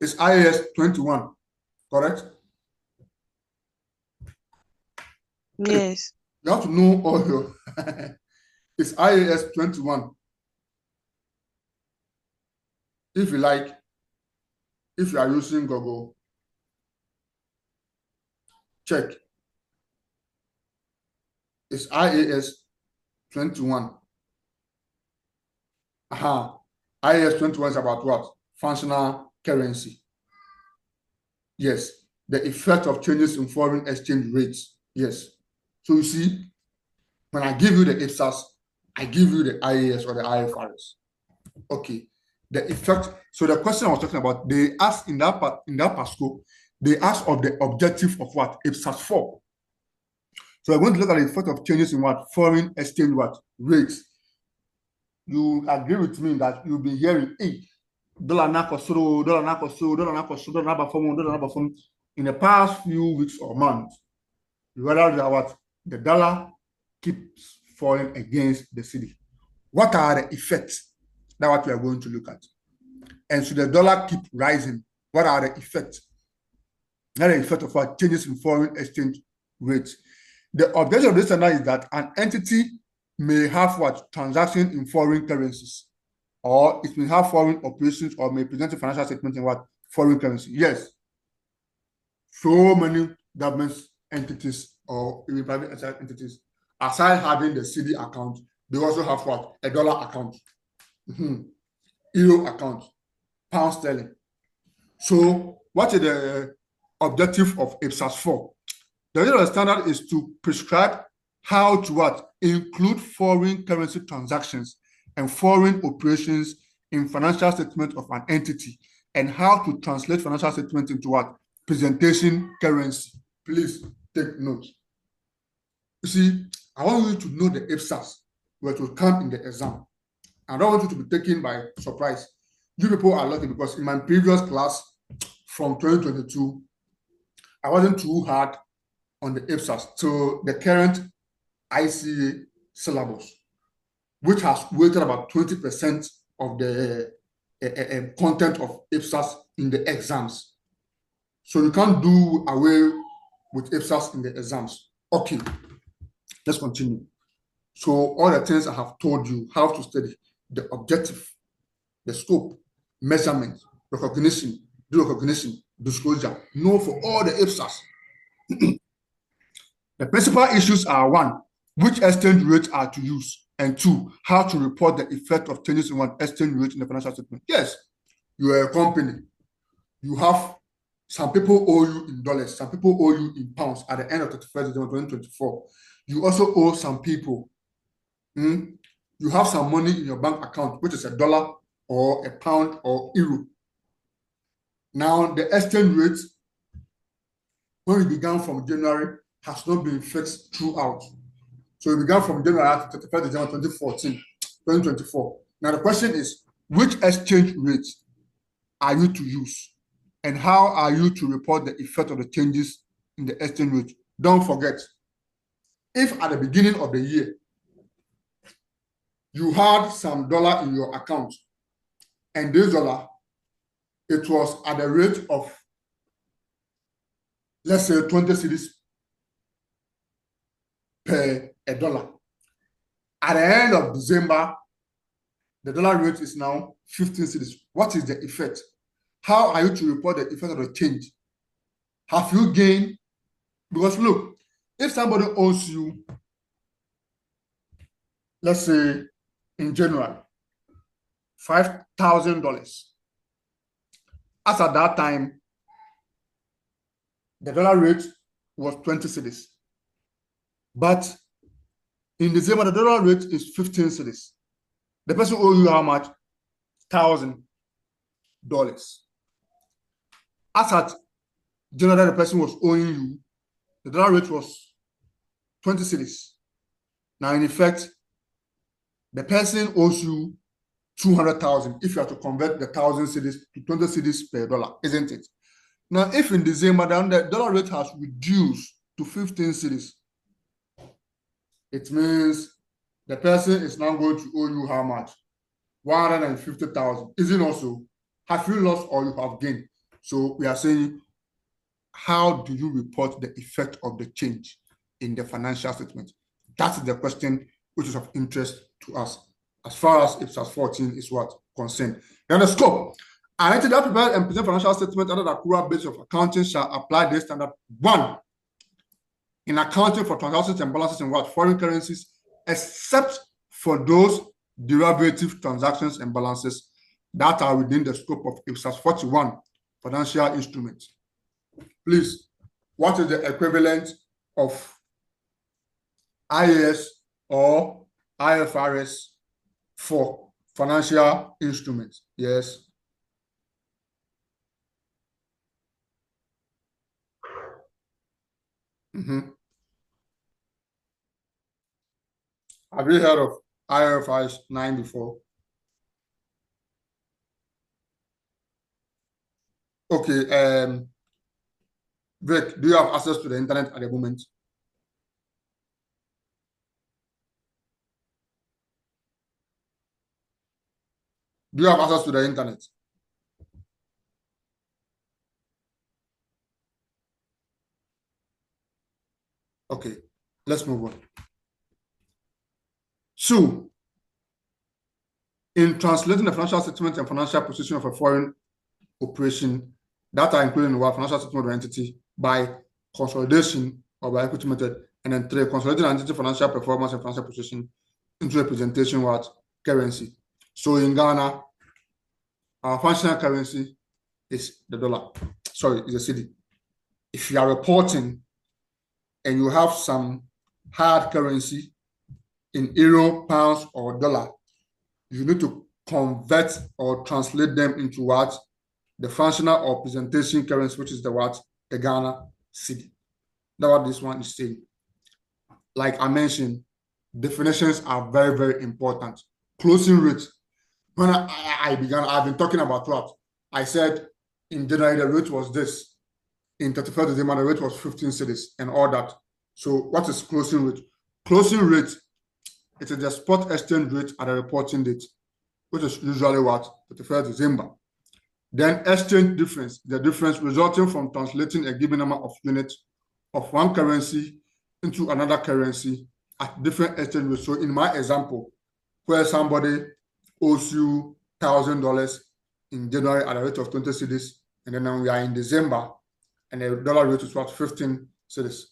It's IAS 21, correct? Yes. You have to know all your. It's IAS 21. If you like, if you are using Google, check. It's IAS 21. IAS 21 is about what? Functional currency. Yes. The effect of changes in foreign exchange rates. Yes. So you see, when I give you the IPSAS, I give you the IAS or the IFRS. Okay. The effect. So the question I was talking about, they asked in that PASCO, they asked of the objective of what? IPSAS 4. So we're going to look at the effect of changes in what? Foreign exchange what? Rates. You agree with me that you'll be hearing, hey, dollar na kosoro, dollar na kosoro, dollar na kosoro, dollar na perform, dollar na perform. In the past few weeks or months, you realize that what? The dollar keeps falling against the cedi. What are the effects? That's what we are going to look at. And should the dollar keep rising, what are the effects? That is the effect of what? Changes in foreign exchange rates. The objective of this standard is that an entity may have what? Transaction in foreign currencies, or it may have foreign operations, or may present a financial statement in what? Foreign currency. Yes. So many government entities or even private entities, aside having the cedi account, they also have what? A dollar account, euro account, pound sterling. So what is the objective of IPSAS 4? The original standard is to prescribe how to what? Include foreign currency transactions and foreign operations in financial statement of an entity, and how to translate financial statement into what? Presentation currency. Please take note. You see, I want you to know the IPSAS where it will come in the exam. I don't want you to be taken by surprise. You people are lucky because in my previous class from 2022, I wasn't too hard on the IPSAS to the current ICA syllabus, which has weighted about 20% of the content of IPSAS in the exams. So you can't do away with IPSAS in the exams. Okay, let's continue. So all the things I have told you how to study, the objective, the scope, measurement, recognition, due recognition, disclosure, know for all the IPSAS. The principal issues are: one, which exchange rates are to use, and two, how to report the effect of changes in one exchange rate in the financial statement. Yes, you are a company. You have some people owe you in dollars, some people owe you in pounds at the end of 31st December 2024. You also owe some people. You have some money in your bank account, which is $1. or a pound or euro. Now, the exchange rate, when we began from January, has not been fixed throughout. So we began from January to 31st December 2024. Now, the question is, which exchange rate are you to use? And how are you to report the effect of the changes in the exchange rate? Don't forget, if at the beginning of the year, you had some dollar in your account, and this dollar, it was at the rate of, let's say, 20 cedis per a dollar. At the end of December, the dollar rate is now 15 cedis. What is the effect? How are you to report the effect of the change? Have you gained? Because look, if somebody owes you, let's say in January, $5,000, as at that time, the dollar rate was 20 cedis. But in December, the dollar rate is 15 cedis. The person owes you how much? $1,000. As at January, the person was owing you, the dollar rate was 20 cedis. Now, in effect, the person owes you 200,000 if you have to convert the 1,000 cedis to 20 cedis per dollar, isn't it? Now, if in December, then the dollar rate has reduced to 15 cedis, it means the person is now going to owe you how much? 150,000. Is it also? Have you lost or you have gained? So we are saying, how do you report the effect of the change in the financial statement? That's the question which is of interest to us, as far as IPSAS 14 is what concerned. Now the scope. An entity that prepares and presents financial statement under the accrual basis of accounting shall apply this standard 1 in accounting for transactions and balances in what? Foreign currencies, except for those derivative transactions and balances that are within the scope of IPSAS 41 financial instruments. Please, what is the equivalent of IAS or IFRS for financial instruments? Yes. Have you heard of IFRS 9 before? Okay. Vic, do you have access to the internet at the moment? Do you have access to the internet? Okay, let's move on. So, in translating the financial statement and financial position of a foreign operation that are included in the financial statement of the entity by consolidation or by equity method, and then 3, consolidating entity financial performance and financial position into a presentation what? Currency. So in Ghana, our functional currency is the dollar. Sorry, is the cedi. If you are reporting and you have some hard currency in euro, pounds, or dollar, you need to convert or translate them into what? The functional or presentation currency, which is the what? The Ghana cedi. That's what this one is saying. Like I mentioned, definitions are very, very important. Closing rate. When I've been talking about what? I said in January, the rate was this. In 31st December, the rate was 15 cedis and all that. So what is closing rate? Closing rate, it is the spot exchange rate at the reporting date, which is usually what? 31st December. Then exchange difference, the difference resulting from translating a given number of units of one currency into another currency at different exchange rates. So in my example, where somebody owes you $1,000 in January at a rate of 20 cedis, and then now we are in December, and the dollar rate is what? 15 cedis.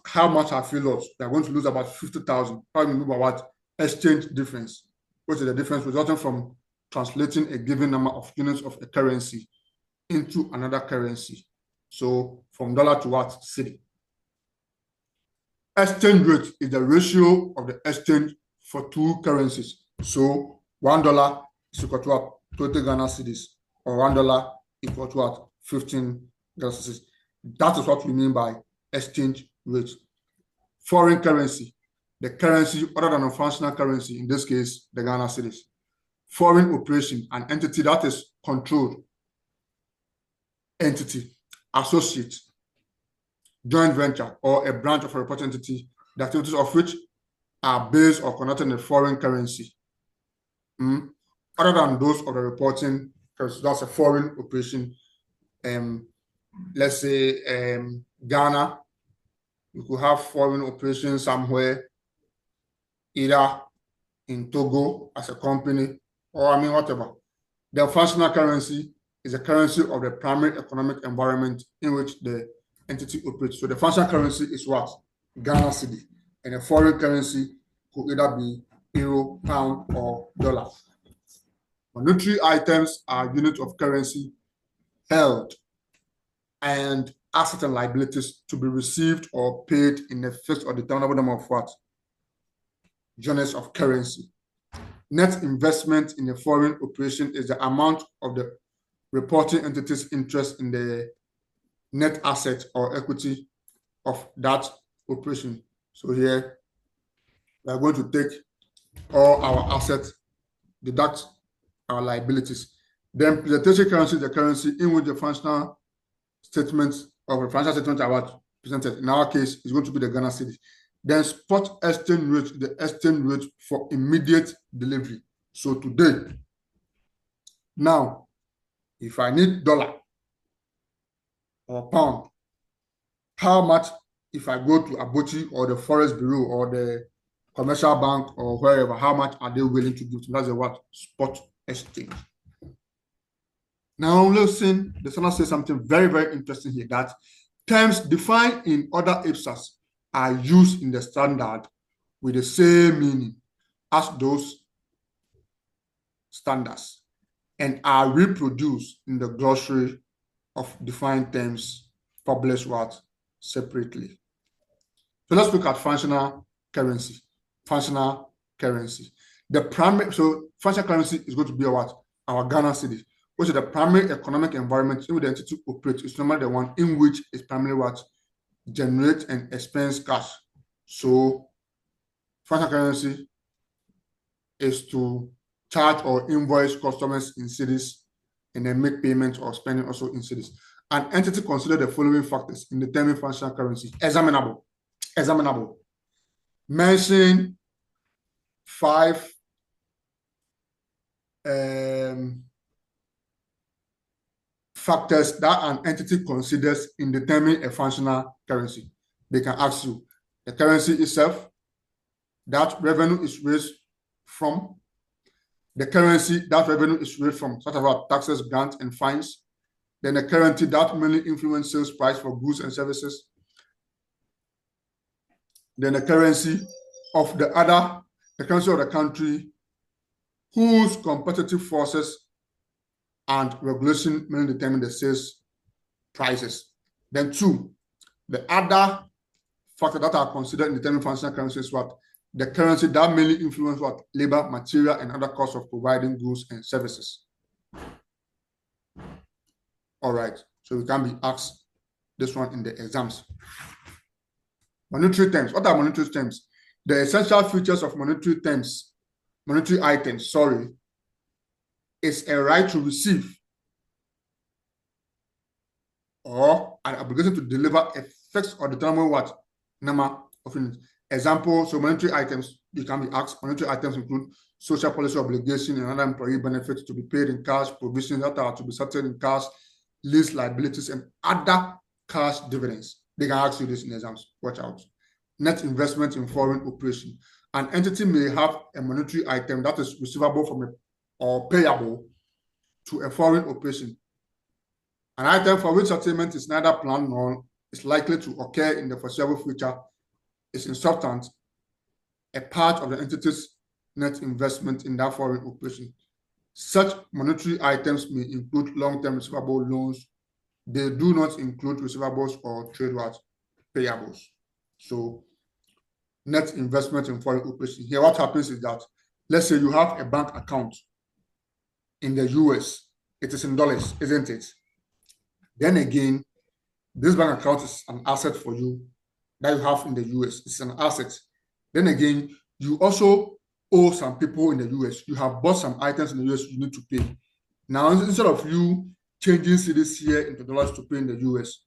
How much have you lost? We are going to lose about 50,000. How do you know about exchange difference, which is the difference resulting from translating a given number of units of a currency into another currency. So from dollar to what? Cedi. Exchange rate is the ratio of the exchange for two currencies. So $1 is equal to what? 20 Ghana cedis, or $1 equal to what? 15 Ghana cedis. That is what we mean by exchange rate. Foreign currency, the currency other than a functional currency, in this case, the Ghana cedis. Foreign operation, an entity that is controlled, entity, associate, joint venture, or a branch of a reporting entity, the activities of which are based or conducted in a foreign currency. Other than those of the reporting currency, that's a foreign operation. Let's say Ghana, you could have foreign operations somewhere, either in Togo as a company, or whatever. The functional currency is a currency of the primary economic environment in which the entity operates. So the functional currency is what? Ghana cedi. And a foreign currency could either be euro, pound, or dollar. Monetary items are units of currency held and assets and liabilities to be received or paid in a fixed or determinable number of what? Units of currency. Net investment in a foreign operation is the amount of the reporting entity's interest in the net asset or equity of that operation. So here, we are going to take all our assets, deduct our liabilities. Then presentation currency is the currency in which the functional statements of the financial statement are presented. In our case, it's going to be the Ghana cedi. Then spot exchange rate, the exchange rate for immediate delivery. So today, now, if I need dollar or pound, how much if I go to Publci or the Forest Bureau or the commercial bank or wherever, how much are they willing to give to me? That's a what? Spot exchange. Now listen, the standard says something very, very interesting here, that terms defined in other IPSAS are used in the standard with the same meaning as those standards and are reproduced in the glossary of defined terms published what? Separately. So let's look at functional currency. Functional currency. The primary, so functional currency is going to be what? Our Ghana cedi, which is the primary economic environment in which the entity operates. It's normally the one in which it's primarily what? Generate and expense cash. So functional currency is to charge or invoice customers in cedis and then make payments or spending also in cedis. An entity consider the following factors in determining functional currency. Examinable. Mention 5 factors that an entity considers in determining a functional currency. They can ask you the currency itself, that revenue is raised from, the currency that revenue is raised from, such as taxes, grants, and fines. Then the currency that mainly influences sales price for goods and services. Then the currency of the currency of the country whose competitive forces and regulation mainly determine the sales prices. Then 2, the other factor that are considered in determining functional currency is what? The currency that mainly influence what? Labor, material, and other costs of providing goods and services. All right, so we can be asked this one in the exams. Monetary terms. What are monetary terms? The essential features of monetary items, is a right to receive or an obligation to deliver a fixed or determined what? Number of units. Example, so monetary items, you can be asked, monetary items include social policy obligation and other employee benefits to be paid in cash, provisions that are to be settled in cash, lease liabilities, and other cash dividends. They can ask you this in exams. Watch out. Net investment in foreign operation. An entity may have a monetary item that is receivable from or payable to a foreign operation. An item for which settlement is neither planned nor is likely to occur in the foreseeable future is in substance a part of the entity's net investment in that foreign operation. Such monetary items may include long-term receivable loans. They do not include receivables or trade payables. So net investment in foreign operation. Here, what happens is that let's say you have a bank account in the US, it is in dollars, isn't it? Then again, this bank account is an asset for you that you have in the US. It's an asset. Then again, you also owe some people in the US. You have bought some items in the US you need to pay. Now, instead of you changing cities here into dollars to pay in the US,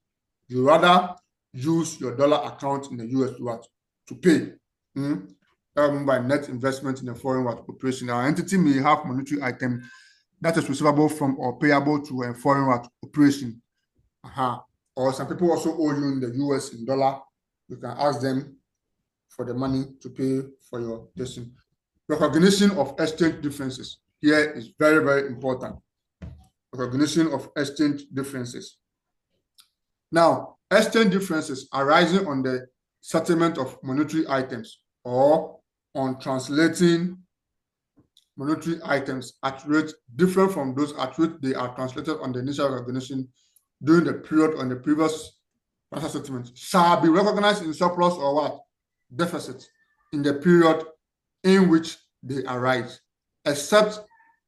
you rather use your dollar account in the US to what? To pay. By net investment in a foreign what operation. Our entity may have monetary item that is receivable from or payable to a foreign what operation. Or some people also owe you in the US in dollar. You can ask them for the money to pay for your testing. Recognition of exchange differences here is very, very important. Recognition of exchange differences. Now, exchange differences arising on the settlement of monetary items or on translating monetary items at rates different from those at which they are translated on the initial recognition during the period on the previous financial settlement shall be recognized in surplus or what? Deficit in the period in which they arise, except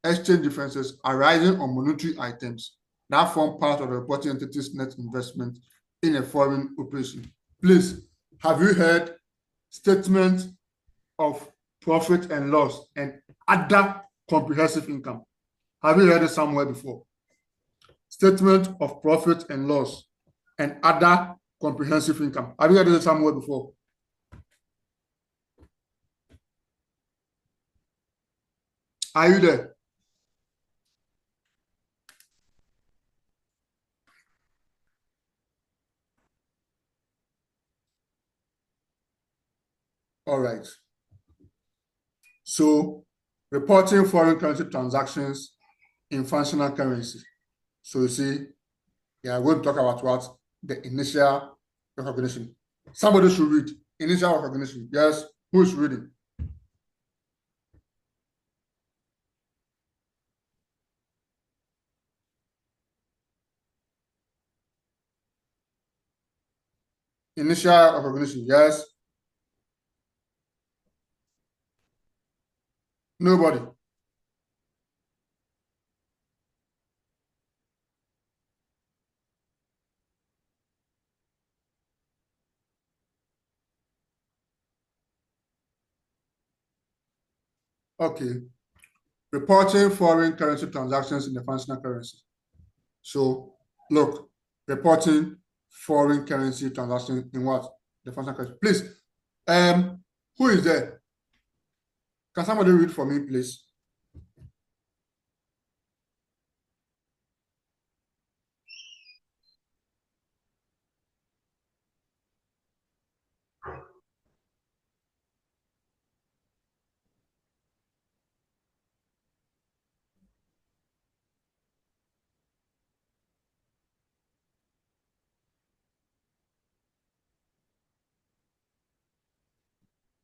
exchange differences arising on monetary items that form part of the reporting entity's net investment in a foreign operation. Please, have you heard statement of profit and loss and other comprehensive income? Have you heard it somewhere before? Statement of profit and loss and other comprehensive income. Have you heard it somewhere before? Are you there? All right. So, reporting foreign currency transactions in functional currency. So, you see, yeah, we'll talk about what? The initial recognition. Somebody should read initial recognition. Yes, who is reading? Initial recognition. Yes. Nobody. Okay. Reporting foreign currency transactions in the functional currency. So, look, reporting foreign currency transactions in what? The functional currency. Please, who is there? Can somebody read for me, please?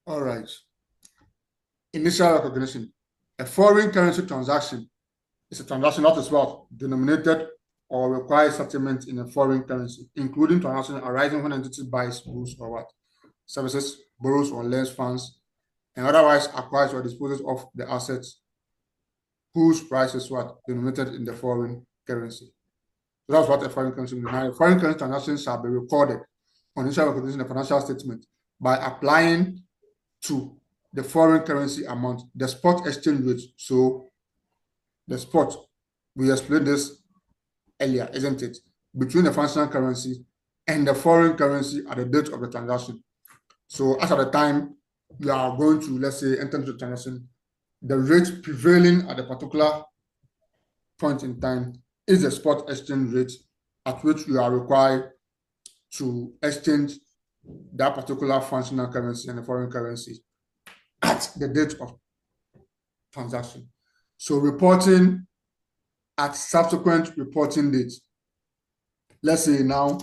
All right. Initial recognition. A foreign currency transaction is a transaction that is what? Denominated or requires settlement in a foreign currency, including transactions arising when entity buys goods or what? Services, borrows or lends funds, and otherwise acquires or disposes of the assets whose price is what? Denominated in the foreign currency. So that's what a foreign currency means. Now, a foreign currency transaction shall be recorded on initial recognition in the financial statement by applying to the foreign currency amount, the spot exchange rate. So the spot, we explained this earlier, isn't it? Between the functional currency and the foreign currency at the date of the transaction. So as at the time you are going to, let's say, enter into the transaction, the rate prevailing at a particular point in time is the spot exchange rate at which you are required to exchange that particular functional currency and the foreign currency at the date of transaction. So reporting at subsequent reporting dates. Let's say now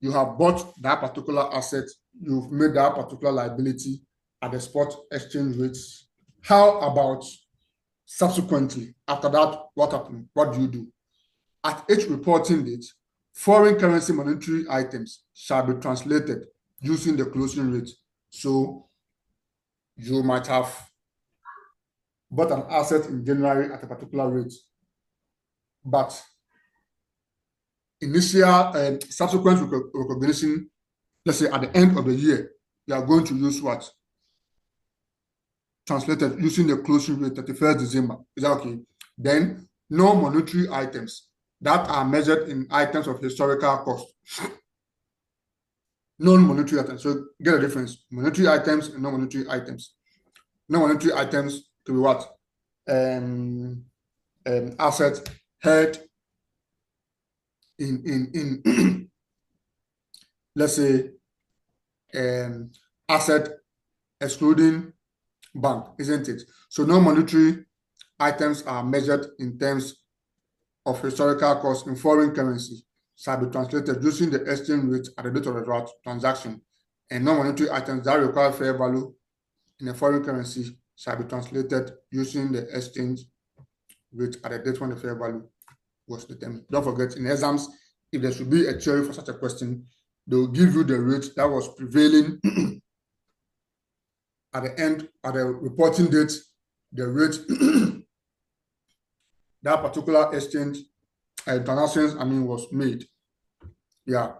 you have bought that particular asset, you've made that particular liability at the spot exchange rates. How about subsequently, after that, what happened? What do you do? At each reporting date, foreign currency monetary items shall be translated using the closing rate. So you might have bought an asset in January at a particular rate, but initial subsequent recognition, let's say at the end of the year, you are going to use what? Translated using the closing rate 31st December. Is that okay? Then non-monetary items that are measured in items of historical cost. Non-monetary items. So get a difference. Monetary items and non-monetary items. Non-monetary items to be what? Assets held in let's say asset excluding bank, isn't it? So non-monetary items are measured in terms of historical cost in foreign currency, shall be translated using the exchange rate at the date of the transaction, and non-monetary items that require fair value in a foreign currency shall be translated using the exchange rate at the date when the fair value was determined. Don't forget, in exams, if there should be a theory for such a question, they will give you the rate that was prevailing at the end, at the reporting date, the rate that particular exchange transactions, was made. Yeah.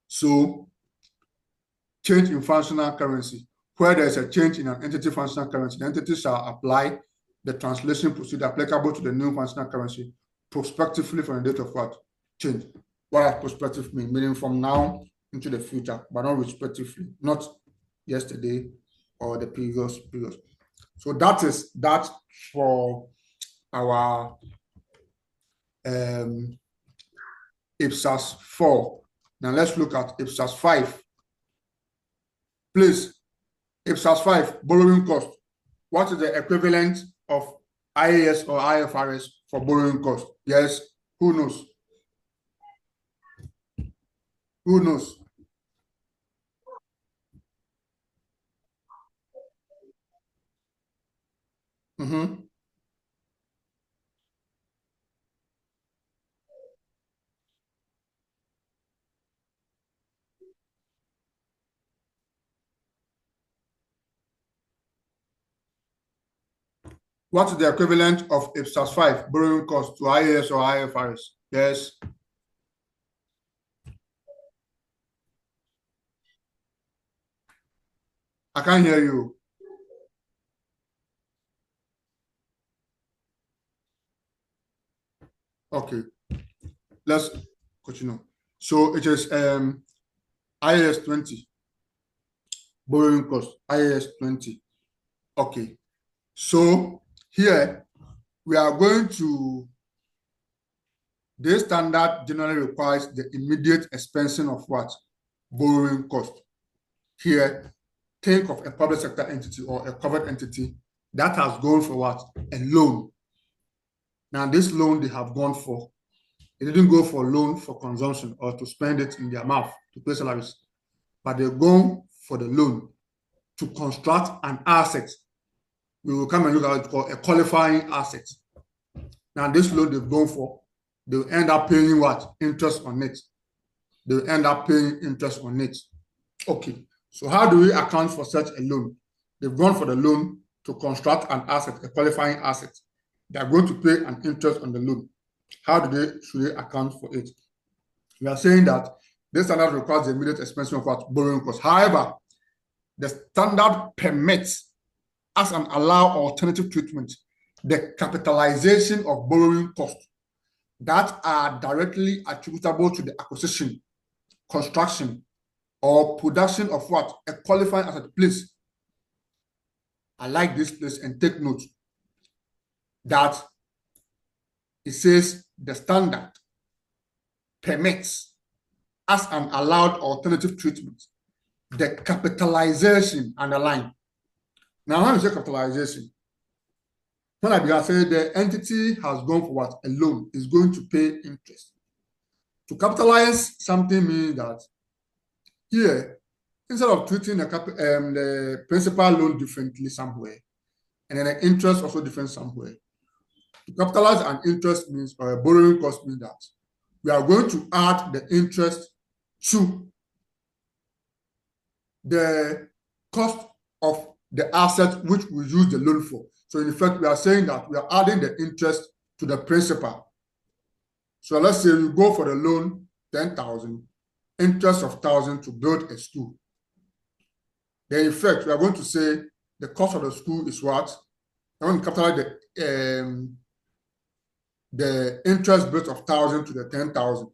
So change in functional currency. Where there is a change in an entity functional currency, the entity shall apply the translation procedure applicable to the new functional currency prospectively from the date of what? Change. What does prospective mean? Meaning from now into the future, but not respectively, not yesterday or the previous period. So that is that for our IPSAS 4. Now let's look at IPSAS 5. Please, IPSAS 5, borrowing cost. What is the equivalent of IAS or IFRS for borrowing cost? Yes, who knows? Who knows? What is the equivalent of IPSAS 5, borrowing cost, to IAS or IFRS? Yes. I can't hear you. Okay, let's continue. So it is IAS 20, borrowing cost, IAS 20. Okay, so here we are going to, this standard generally requires the immediate expensing of what? Borrowing cost. Here, think of a public sector entity or a covered entity that has gone for what? A loan. Now, this loan they have gone for, they didn't go for loan for consumption or to spend it in their mouth to pay salaries, but they're going for the loan to construct an asset. We will come and look at it called a qualifying asset. Now, this loan they've gone for, they'll end up paying what? Interest on it. They'll end up paying interest on it. Okay, so how do we account for such a loan? They've gone for the loan to construct an asset, a qualifying asset. They are going to pay an interest on the loan. How should they account for it? We are saying that this standard requires the immediate expense of what? Borrowing cost. However, the standard permits, as an allowed alternative treatment, the capitalization of borrowing costs that are directly attributable to the acquisition, construction, or production of what? A qualifying asset. Please, I like this place and take note that it says the standard permits, as an allowed alternative treatment, the capitalization underline. Now, when you say capitalization, when I began saying the entity has gone for what? A loan, is going to pay interest. To capitalize something means that here, instead of treating the principal loan differently somewhere, and then the interest also different somewhere, to capitalize an interest means, or a borrowing cost means that we are going to add the interest to the cost of the asset which we use the loan for. So in effect, we are saying that we are adding the interest to the principal. So let's say you go for the loan, 10,000, interest of 1,000 to build a school. Then in fact, we are going to say the cost of the school is what? I want to capitalize the interest bit of 1,000 to the 10,000.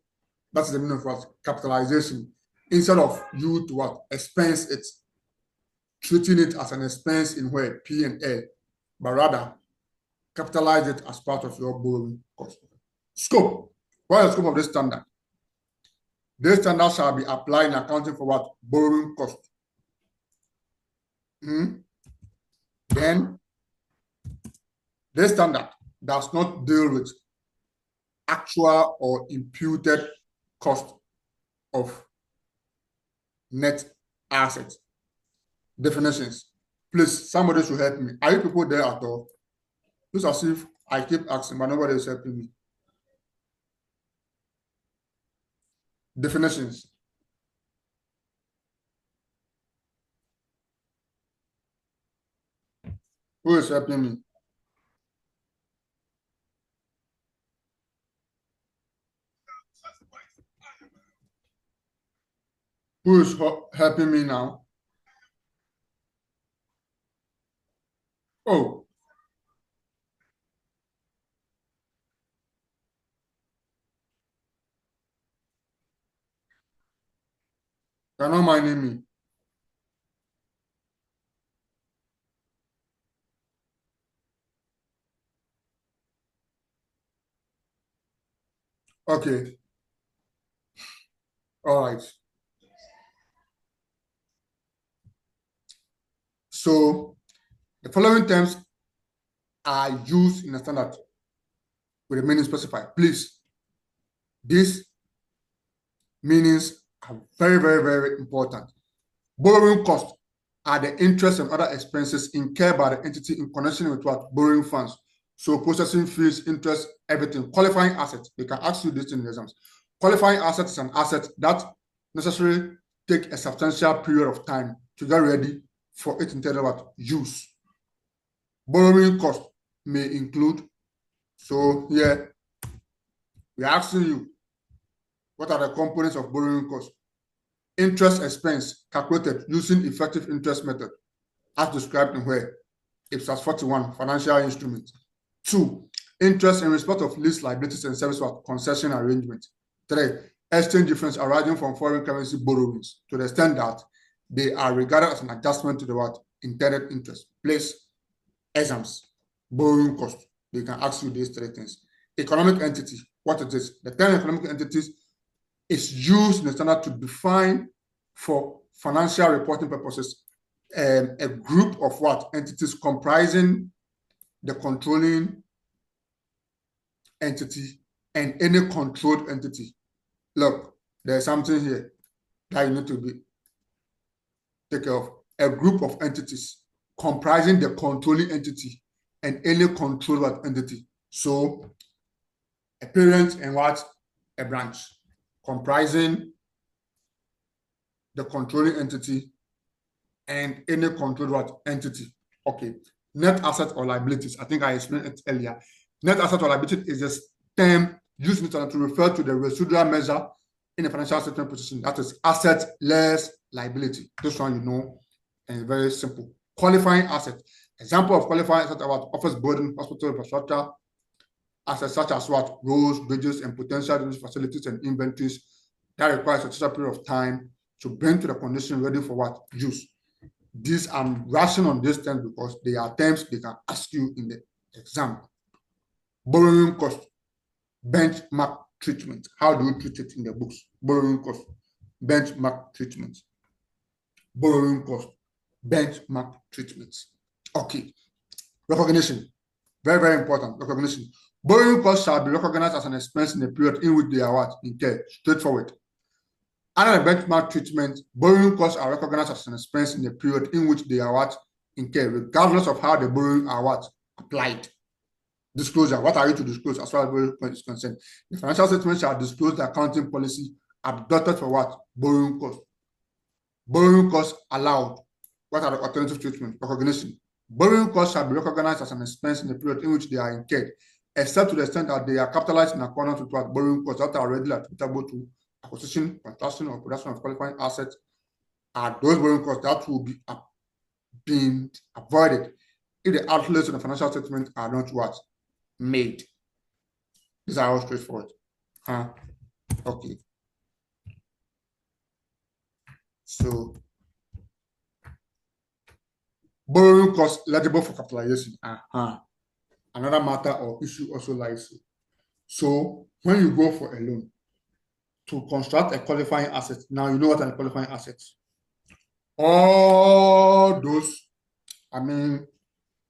That's the meaning of what? Capitalization. Instead of you to what? Expense it, treating it as an expense in where? P and L, but rather capitalize it as part of your borrowing cost. Scope. What is the scope of this standard? This standard shall be applied in accounting for what? Borrowing cost. Then this standard does not deal with actual or imputed cost of net assets. Definitions. Please, somebody should help me. Are you people there at all? It's as if I keep asking, but nobody is helping me. Definitions. Who is helping me? Who is helping me now? Oh. You're not minding me. Okay. All right. So the following terms are used in a standard with the meaning specified. Please, these meanings are very, very, very important. Borrowing costs are the interest and other expenses incurred by the entity in connection with what? Borrowing funds. So processing fees, interest, everything. Qualifying assets. They can ask you this in the exams. Qualifying assets is an asset that necessarily take a substantial period of time to get ready for its intended what? Use. Borrowing cost may include. So here, we're asking you, what are the components of borrowing cost? Interest expense calculated using effective interest method as described in where? IPSAS 41, financial instruments. 2, interest in respect of lease liabilities and service what? Concession arrangement. 3, exchange difference arising from foreign currency borrowings to the extent that they are regarded as an adjustment to the what? Intended interest. Place exams, borrowing cost. They can ask you these 3 things. Economic entity, what it is? The term economic entities is used in the standard to define for financial reporting purposes a group of what? Entities comprising the controlling entity and any controlled entity. Look, there's something here that you need to be take care of. A group of entities comprising the controlling entity and any controlled entity. So a parent and what? A branch comprising the controlling entity and any controlled what? Entity. Okay. Net asset or liabilities. I think I explained it earlier. Net asset or liability is a term used to refer to the residual measure in a financial statement position. That is asset less liability. This one you know, and very simple. Qualifying asset. Example of qualifying asset about office building, hospital infrastructure, assets such as what? Roads, bridges, and potential facilities and inventories that requires a certain period of time to bring to the condition ready for what? Use. These I'm rushing on these terms because they are terms they can ask you in the exam. Borrowing cost, benchmark treatment. How do you treat it in the books? Borrowing cost, benchmark treatment. Borrowing cost, benchmark treatments. Okay. Recognition. Very, very important. Recognition. Borrowing costs shall be recognized as an expense in the period in which they are what? Incurred. Straightforward. Under the benchmark treatment, borrowing costs are recognized as an expense in the period in which they are what? Incurred, regardless of how the borrowing are what? Applied. Disclosure. What are you to disclose as far as borrowing is concerned? The financial statement shall disclose the accounting policy adopted for what? Borrowing costs. Borrowing costs allowed What are the alternative treatment? Recognition. Borrowing costs shall be recognized as an expense in the period in which they are incurred, except to the extent that they are capitalized in accordance with what borrowing costs that are readily attributable to acquisition, construction, or production of qualifying assets are those borrowing costs that will be being avoided if the outlays in the financial statement are not what? Made. These are all straightforward. Okay. So borrowing costs eligible for capitalization. Another matter or issue also lies here. So when you go for a loan to construct a qualifying asset, now you know what are the qualifying assets. All those,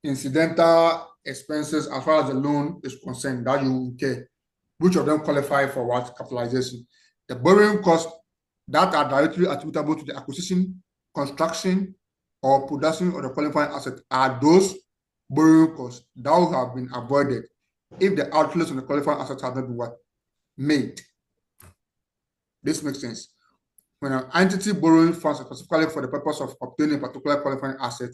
incidental expenses as far as the loan is concerned that you incur, which of them qualify for what? Capitalization. The borrowing costs that are directly attributable to the acquisition, construction, or production of the qualifying asset are those borrowing costs that would have been avoided if the outlays on the qualifying asset had not been what? Made. This makes sense. When an entity borrowing funds specifically for the purpose of obtaining a particular qualifying asset,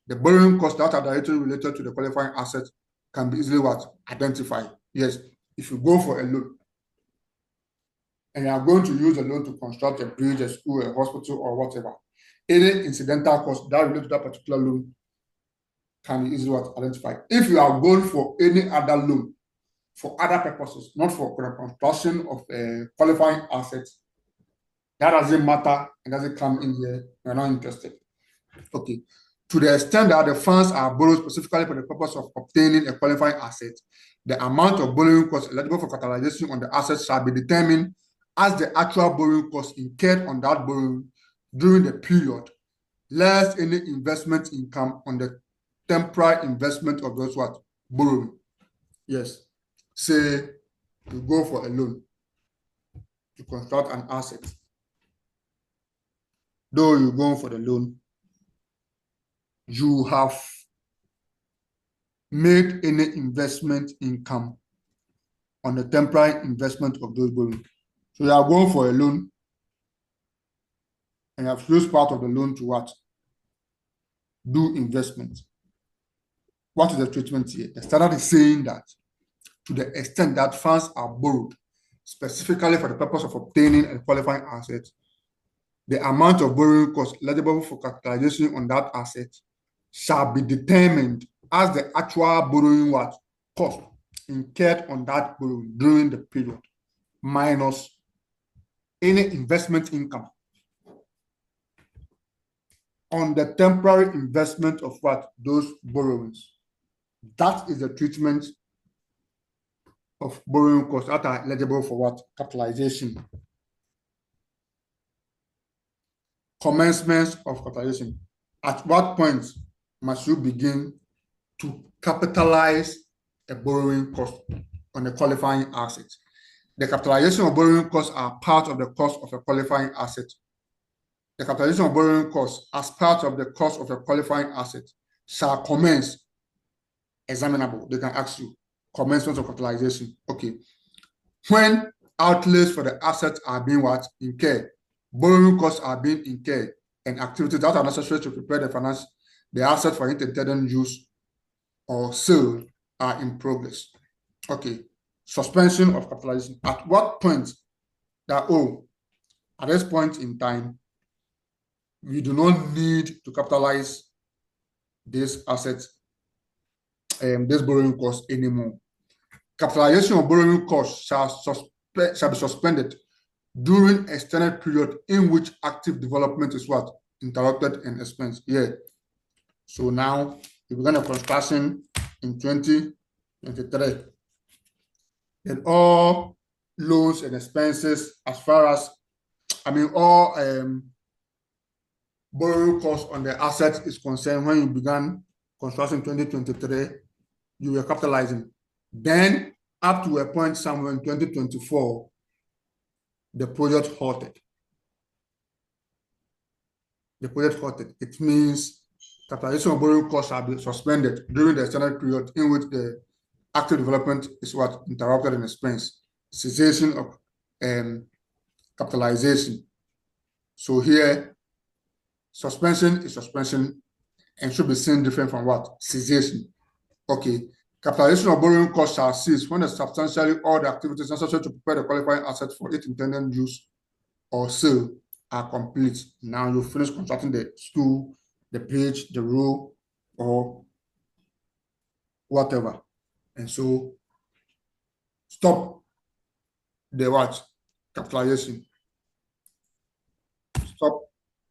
the borrowing costs that are directly related to the qualifying asset can be easily what? Identified. Yes, if you go for a loan and you are going to use a loan to construct a bridge, a school, a hospital, or whatever, any incidental cost that relate to that particular loan can be easily what? Identified. If you are going for any other loan for other purposes, not for the construction of a qualifying asset, that doesn't matter. It doesn't come in here. We're not interested. Okay. To the extent that the funds are borrowed specifically for the purpose of obtaining a qualifying asset, the amount of borrowing costs eligible for capitalization on the asset shall be determined as the actual borrowing costs incurred on that borrowing during the period, less any investment income on the temporary investment of those what? Borrowing. Yes. Say you go for a loan to construct an asset. Though you're going for the loan, you have made any investment income on the temporary investment of those borrowings. So you are going for a loan and you have used part of the loan to what? Do investment. What is the treatment here? The standard is saying that to the extent that funds are borrowed specifically for the purpose of obtaining a qualifying asset, the amount of borrowing costs eligible for capitalization on that asset shall be determined as the actual borrowing what? Cost incurred on that borrowing during the period minus any investment income on the temporary investment of what? Those borrowings. That is the treatment of borrowing costs that are eligible for what? Capitalization. Commencement of capitalization. At what point must you begin to capitalize a borrowing cost on a qualifying asset? The capitalization of borrowing costs are part of the cost of a qualifying asset. The capitalization of borrowing costs as part of the cost of a qualifying asset shall commence examinable. They can ask you commencement of capitalization. Okay. When outlays for the assets are being what? Incurred, borrowing costs are being incurred, and activities that are necessary to prepare the asset for intended use or sale are in progress. Okay. Suspension of capitalization. At what point that, at this point in time, we do not need to capitalize this asset, this borrowing cost anymore. Capitalization of borrowing costs shall be suspended during extended period in which active development is what? Interrupted and expense. Yeah. So now we began a construction in 2023. Then all loans and expenses as far as all borrowing costs on the asset is concerned, when you began construction in 2023, you were capitalizing. Then up to a point somewhere in 2024, the project halted. The project halted. It means capitalization of borrowing costs shall be suspended during the extended period in which the active development is what? Interrupted and expense. Cessation of capitalization. So here, Suspension is suspension and should be seen different from what? Cessation. Okay. Capitalization of borrowing costs shall cease when substantially all the activities necessary to prepare the qualifying assets for its intended use or sale are complete. Now you finish constructing the school, the bridge, the road, or whatever. And so stop the what? Capitalization. Stop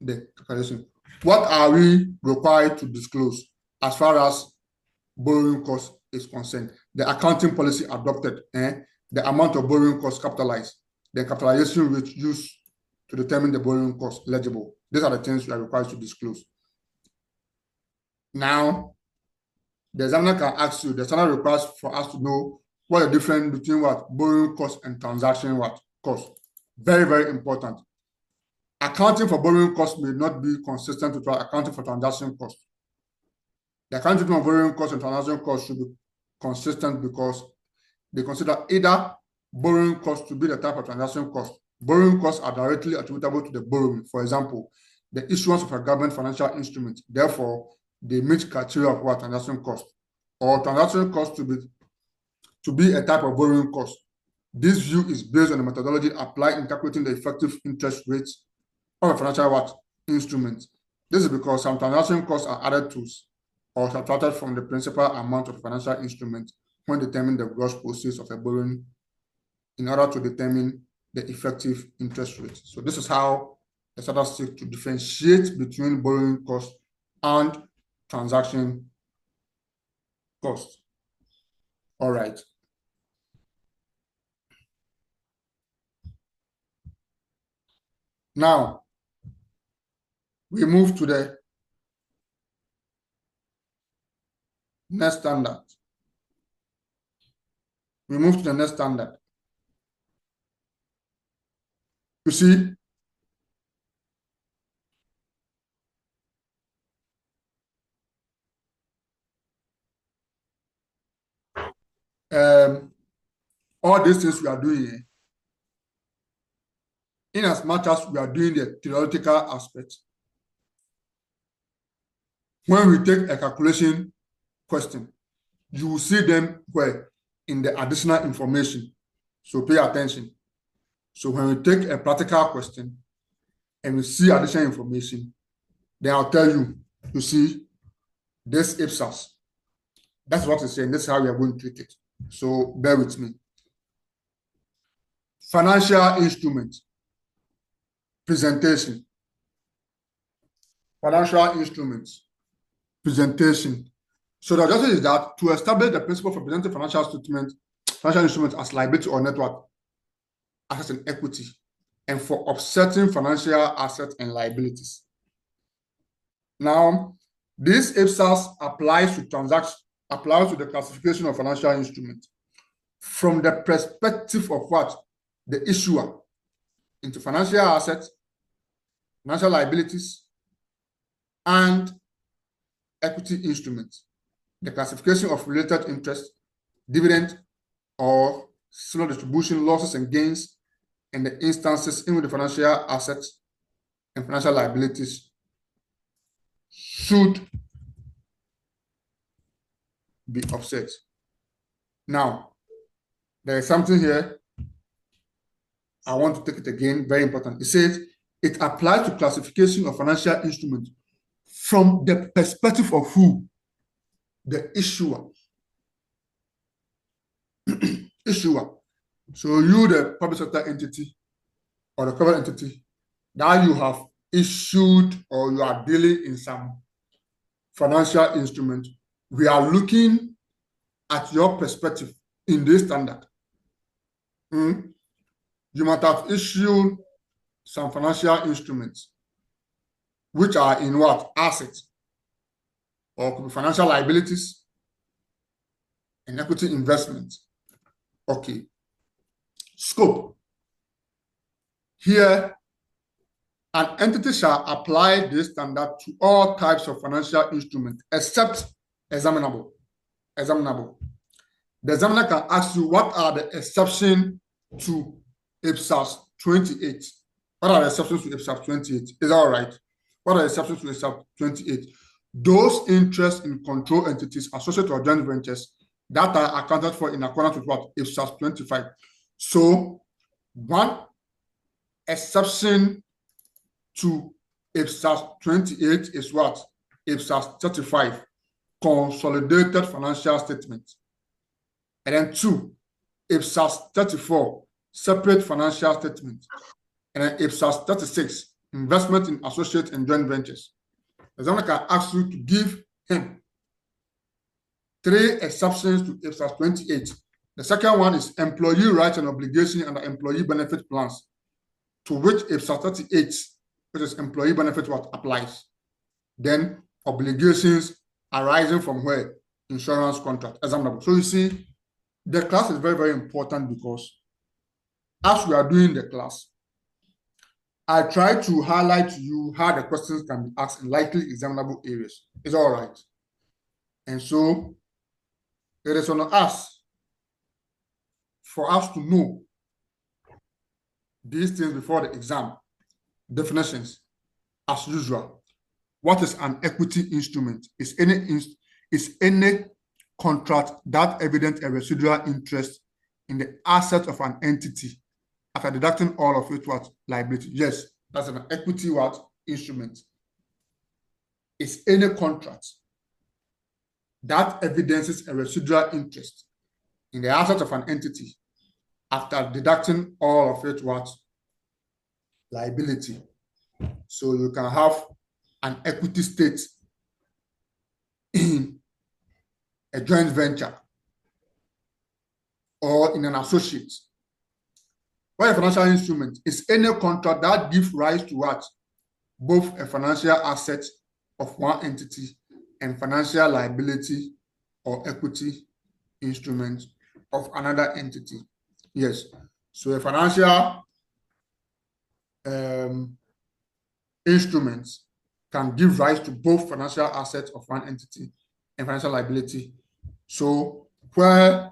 the capitalization. What are we required to disclose as far as borrowing cost is concerned? The accounting policy adopted, the amount of borrowing cost capitalized, the capitalization rate used to determine the borrowing cost eligible. These are the things we are required to disclose. Now, the examiner can ask you, the standard requires for us to know what the difference between what borrowing cost and transaction what cost. Very, very important. Accounting for borrowing cost may not be consistent with accounting for transaction cost. The accounting for borrowing cost and transaction cost should be consistent because they consider either borrowing cost to be the type of transaction cost. Borrowing costs are directly attributable to the borrowing. For example, the issuance of a government financial instrument. Therefore, they meet criteria of what transaction cost. Or transaction cost to be a type of borrowing cost. This view is based on the methodology applied in calculating the effective interest rates of a financial what instrument. This is because some transaction costs are added to or subtracted from the principal amount of financial instrument when determining the gross proceeds of a borrowing in order to determine the effective interest rate. So this is how the standard seeks to differentiate between borrowing cost and transaction cost. All right. Now, we move to the next standard. We move to the next standard. You see, all these things we are doing, in as much as we are doing the theoretical aspect, when we take a calculation question, you will see them where in the additional information. So pay attention. So when we take a practical question and we see additional information, then I'll tell you, you see, this IPSAS. That's what it's saying. This is how we are going to treat it. So bear with me. Financial instrument presentation. Financial instruments presentation. So the objective is that to establish the principle for presenting financial instruments as liability or net worth, assets and equity, and for offsetting financial assets and liabilities. Now, this IPSAS applies to the classification of financial instruments from the perspective of what? The issuer into financial assets, financial liabilities, and equity instruments. The classification of related interest, dividend, or similar distribution, losses and gains, and the instances in which the financial assets and financial liabilities should be offset. Now, there is something here. I want to take it again, very important. It says it applies to classification of financial instruments from the perspective of who? The issuer. Issuer. So you, the public sector entity or the corporate entity, that you have issued or you are dealing in some financial instrument, we are looking at your perspective in this standard. You might have issued some financial instruments which are in what? Assets, or could be financial liabilities and equity investments. Okay. Scope. Here, an entity shall apply this standard to all types of financial instruments except examinable. The examiner can ask you what are the exceptions to IPSAS 28. What are the exceptions to IPSAS 28? Is that all right? What are the exceptions to IPSAS 28? Those interests in control entities, associated or joint ventures that are accounted for in accordance with what? IPSAS 25. So one exception to IPSAS 28 is what? IPSAS 35, consolidated financial statement. And then two, IPSAS 34, separate financial statement. And then IPSAS 36, investment in associate and joint ventures. The examiner can ask you to give him 3 exceptions to IPSAS 28. The second one is employee rights and obligations under employee benefit plans, to which IPSAS 38, which is employee benefit, what applies. Then obligations arising from where? Insurance contract, example. So you see, the class is very, very important because as we are doing the class, I try to highlight to you how the questions can be asked in likely examinable areas. It's all right. And so it is on us for us to know these things before the exam. Definitions, as usual. What is an equity instrument? Is any contract that evidence a residual interest in the asset of an entity after deducting all of it, what? Liability. Yes, that's an equity what? Instrument. Is any contract that evidences a residual interest in the asset of an entity after deducting all of it, what? Liability. So you can have an equity stake in a joint venture or in an associate. What a financial instrument is any contract that gives rise to what? Both a financial asset of one entity and financial liability or equity instrument of another entity. Yes. So a financial instruments can give rise to both financial assets of one entity and financial liability. So where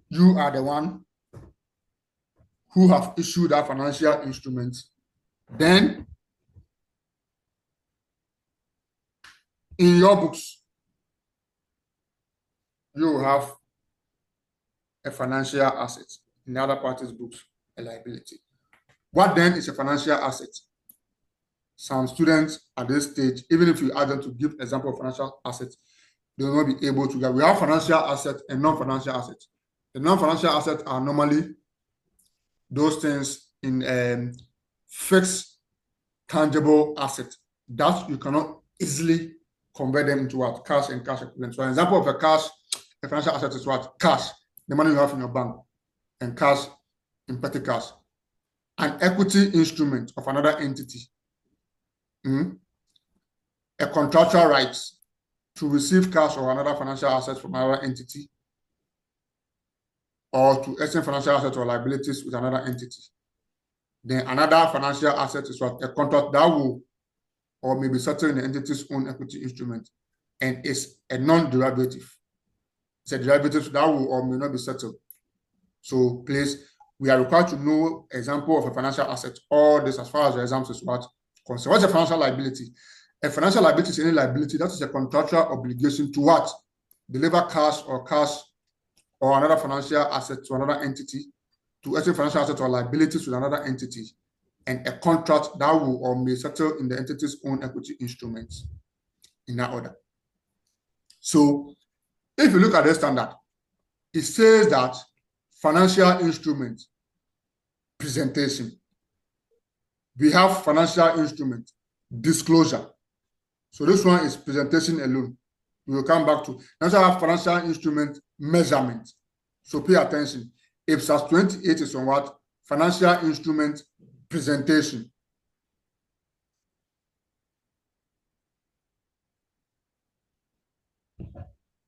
you are the one who have issued that financial instrument, then in your books, you have a financial asset. In the other party's books, a liability. What then is a financial asset? Some students at this stage, even if you ask them to give example of financial assets, they will not be able to get. We have financial assets and non-financial assets. The non-financial assets are normally those things in fixed tangible assets that you cannot easily convert them into what? Cash and cash equivalent. So an example of a financial asset is what? Cash, the money you have in your bank, and cash in petty cash. An equity instrument of another entity. A contractual right to receive cash or another financial asset from another entity, or to exchange financial assets or liabilities with another entity. Then another financial asset is what? A contract that will or may be settled in the entity's own equity instrument and is a non-derivative. It's a derivative that will or may not be settled. So please, we are required to know example of a financial asset. All this as far as the exams is what concerned. What's a financial liability? A financial liability is any liability that is a contractual obligation to what? Deliver cash or another financial asset to another entity, to exchange financial asset or liabilities with another entity, and a contract that will or may settle in the entity's own equity instruments in that order. So if you look at the standard, it says that financial instrument presentation. We have financial instrument disclosure. So this one is presentation alone. We will come back to. Now I have financial instrument measurement. So pay attention. IPSAS 28 is on what? Financial instrument presentation.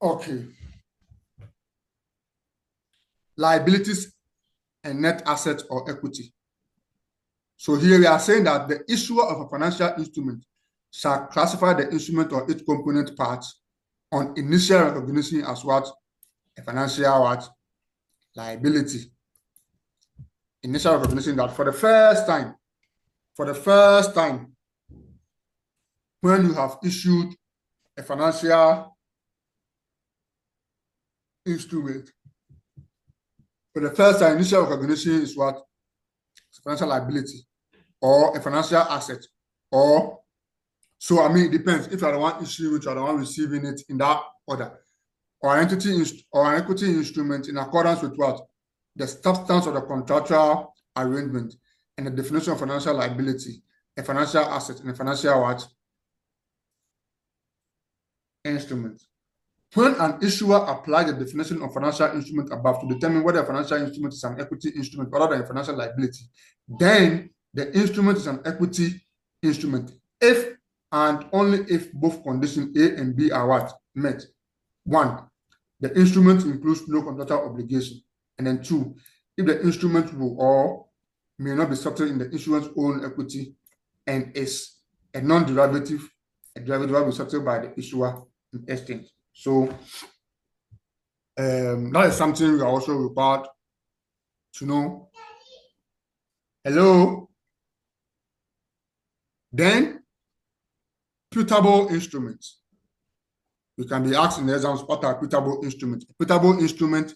Okay. Liabilities and net assets or equity. So here we are saying that the issuer of a financial instrument shall classify the instrument or its component parts on initial recognition as what? A financial what? Liability. Initial recognition that for the first time, when you have issued a financial instrument. For the first time, initial recognition is what? It's financial liability or a financial asset. Or, so I mean, it depends. If you are the one issuing it, you are the one receiving it in that order. Or an equity instrument in accordance with what? The substance of the contractual arrangement and the definition of financial liability, a financial asset, and a financial what? Instrument. When an issuer applies the definition of financial instrument above to determine whether a financial instrument is an equity instrument rather than a financial liability, then the instrument is an equity instrument if and only if both conditions A and B are what? Met. One, the instrument includes no contractual obligation. And then two, if the instrument will or may not be subject in the issuer's own equity and is a non-derivative, a derivative will be subject by the issuer in exchange. So that is something we are also required to know. Hello? Then, putable instruments. You can be asked in the exams, what are putable instruments? A putable instrument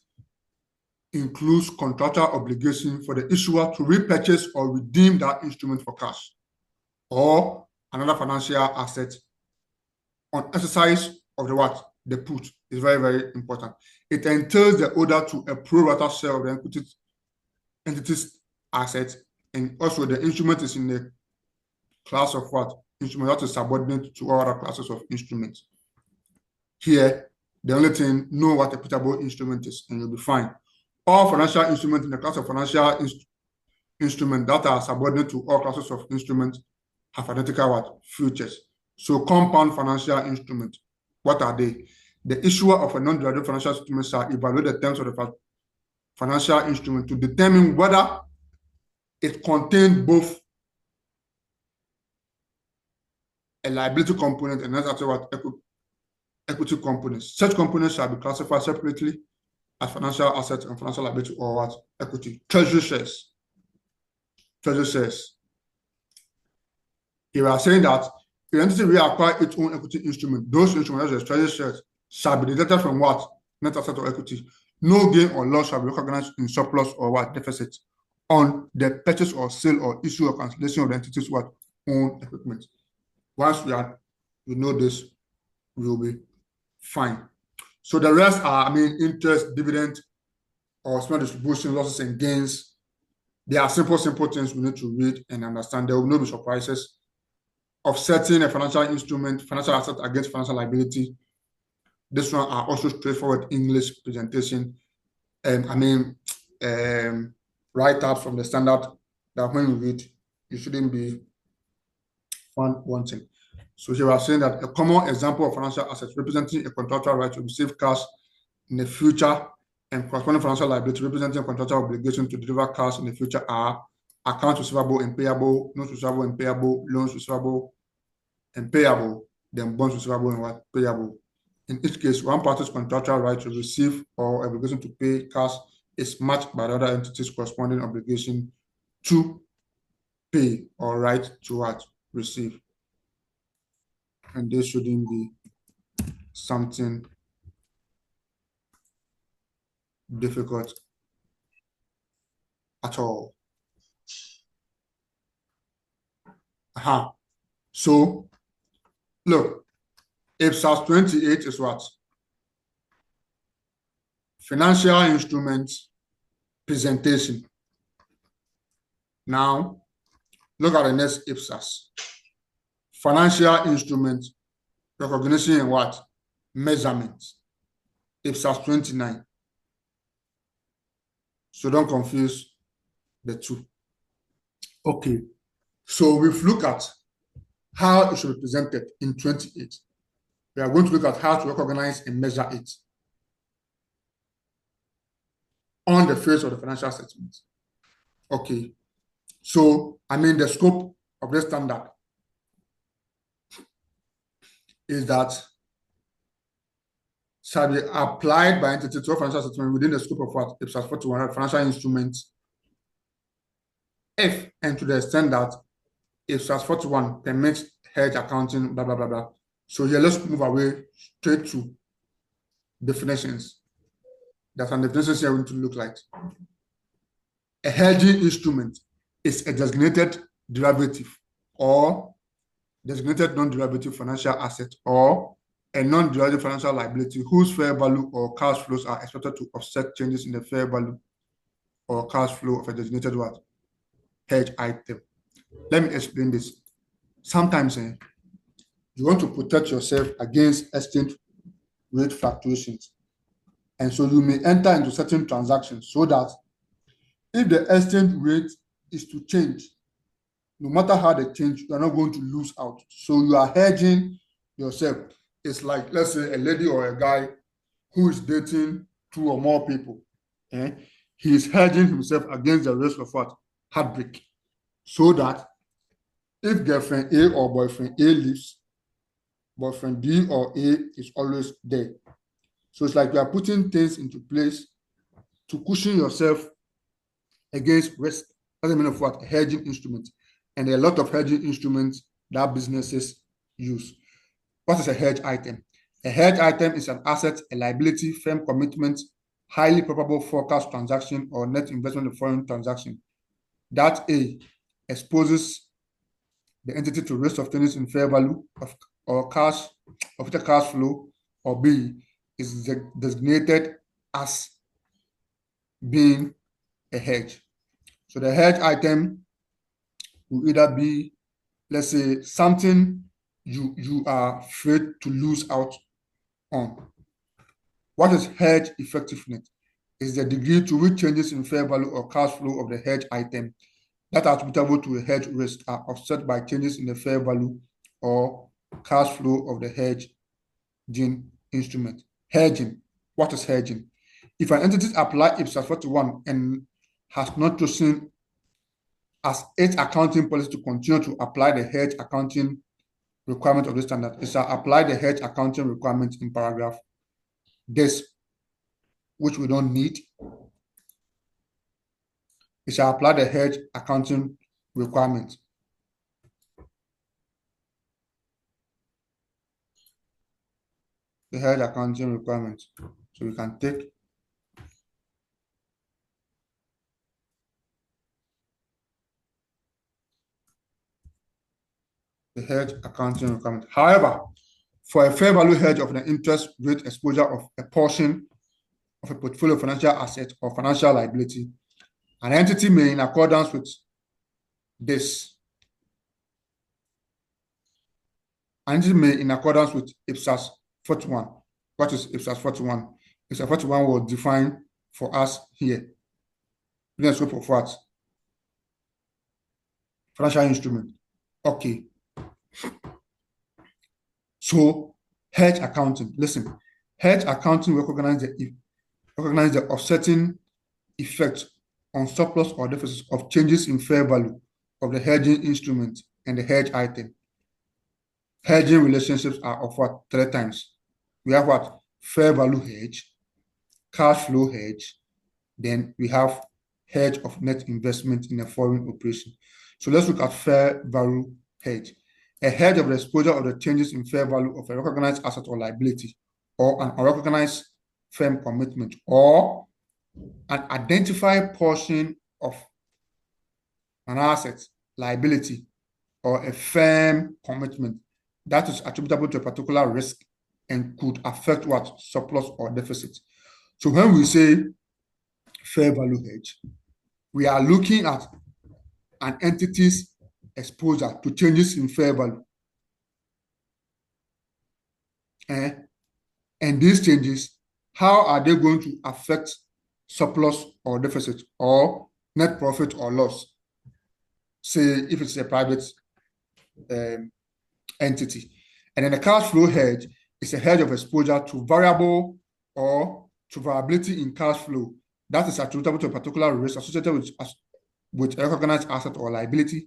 includes contractual obligation for the issuer to repurchase or redeem that instrument for cash or another financial asset on exercise of the what? The put is very, very important. It entails the order to a pro rata share of the entity's assets, and also the instrument is in the class of what? Instrument that is subordinate to all other classes of instruments. Here, the only thing, know what a putable instrument is, and you'll be fine. All financial instruments in the class of financial instruments that are subordinate to all classes of instruments have identical what? Futures. So compound financial instruments, what are they? The issuer of a non-derivative financial instrument shall evaluate the terms of the financial instrument to determine whether it contains both a liability component and another what? Equity components. Such components shall be classified separately as financial assets and financial liability or what? Equity. Treasury shares. Treasury shares. You are saying that if the entity will acquire its own equity instrument, those instruments, as treasury shares, shall be deducted from what? Net asset or equity. No gain or loss shall be recognized in surplus or what? Deficit on the purchase or sale or issue or cancellation of the entity's what? Own equipment. Once we know this, we will be fine. So the rest are, I mean, interest, dividend, or small distribution, losses and gains. They are simple things we need to read and understand. There will not be surprises. Offsetting a financial instrument, financial asset against financial liability. This one are also straightforward English presentation. Write-ups from the standard that when you read, you shouldn't be found wanting. So here we are saying that a common example of financial assets representing a contractual right to receive cash in the future and corresponding financial liability representing a contractual obligation to deliver cash in the future are accounts receivable and payable, notes receivable and payable, loans receivable and payable, then bonds receivable and what? Payable. In each case, one party's contractual right to receive or obligation to pay cash is matched by the other entity's corresponding obligation to pay or right to what? Receive. And this shouldn't be something difficult at all. So, look, IPSAS 28 is what? Financial instruments presentation. Now, look at the next IPSAS. Financial instruments recognition and what? Measurement. IPSAS 29. So don't confuse the two. Okay. So we've looked at how it should be presented in 28. We are going to look at how to recognize and measure it on the face of the financial statement. Okay. So, I mean, the scope of the standard is that shall be applied by entity to a financial statement within the scope of what? IPSAS 41 financial instruments if and to the extent that IPSAS 41 permits hedge accounting, blah, blah, blah, blah. So here, let's move away straight to definitions. That's an definitions here going to look like. A hedging instrument is a designated derivative or designated non-derivative financial asset or a non-derivative financial liability whose fair value or cash flows are expected to offset changes in the fair value or cash flow of a designated what? Hedge item. Let me explain this. Sometimes you want to protect yourself against exchange rate fluctuations. And so you may enter into certain transactions so that if the exchange rate is to change, no matter how they change, you are not going to lose out. So you are hedging yourself. It's like, let's say, a lady or a guy who is dating two or more people. He is hedging himself against the risk of what? Heartbreak. So that if girlfriend A or boyfriend A leaves, boyfriend B or A is always there. So it's like you are putting things into place to cushion yourself against risk. That's the meaning of what? A hedging instrument. And there are a lot of hedging instruments that businesses use. What is a hedge item? A hedge item is an asset, a liability, firm commitment, highly probable forecast transaction, or net investment in foreign transaction that A exposes the entity to risk of changes in fair value or cash of the cash flow, or B is designated as being a hedge. So the hedge item will either be, let's say, something you are afraid to lose out on. What is hedge effectiveness? Is the degree to which changes in fair value or cash flow of the hedge item that are attributable to a hedge risk are offset by changes in the fair value or cash flow of the hedging instrument. Hedging. What is hedging? If an entity applies IPSAS 41 and has not chosen as its accounting policy to continue to apply the hedge accounting requirement of the standard, it shall apply the hedge accounting requirement in paragraph this, which we don't need. It shall apply the hedge accounting requirement. The hedge accounting requirement. So we can take the hedge accounting requirement. However, for a fair value hedge of the interest rate exposure of a portion of a portfolio financial asset or financial liability, an entity may, in accordance with this, IPSAS 41. What is IPSAS 41? IPSAS 41 was defined for us here. In the scope of what? Financial instrument. Okay. So hedge accounting. Listen, hedge accounting recognize the offsetting effect on surplus or deficits of changes in fair value of the hedging instrument and the hedge item. Hedging relationships are of what? 3 times. We have what? Fair value hedge, cash flow hedge, then we have hedge of net investment in a foreign operation. So let's look at fair value hedge. A hedge of the exposure of the changes in fair value of a recognized asset or liability, or an unrecognized firm commitment, or an identified portion of an asset, liability, or a firm commitment that is attributable to a particular risk and could affect what? Surplus or deficit. So when we say fair value hedge, we are looking at an entity's exposure to changes in fair value. And these changes, how are they going to affect surplus or deficit or net profit or loss? Say if it's a private entity. And then the cash flow hedge is a hedge of exposure to variable or to variability in cash flow that is attributable to a particular risk associated with a recognized asset or liability,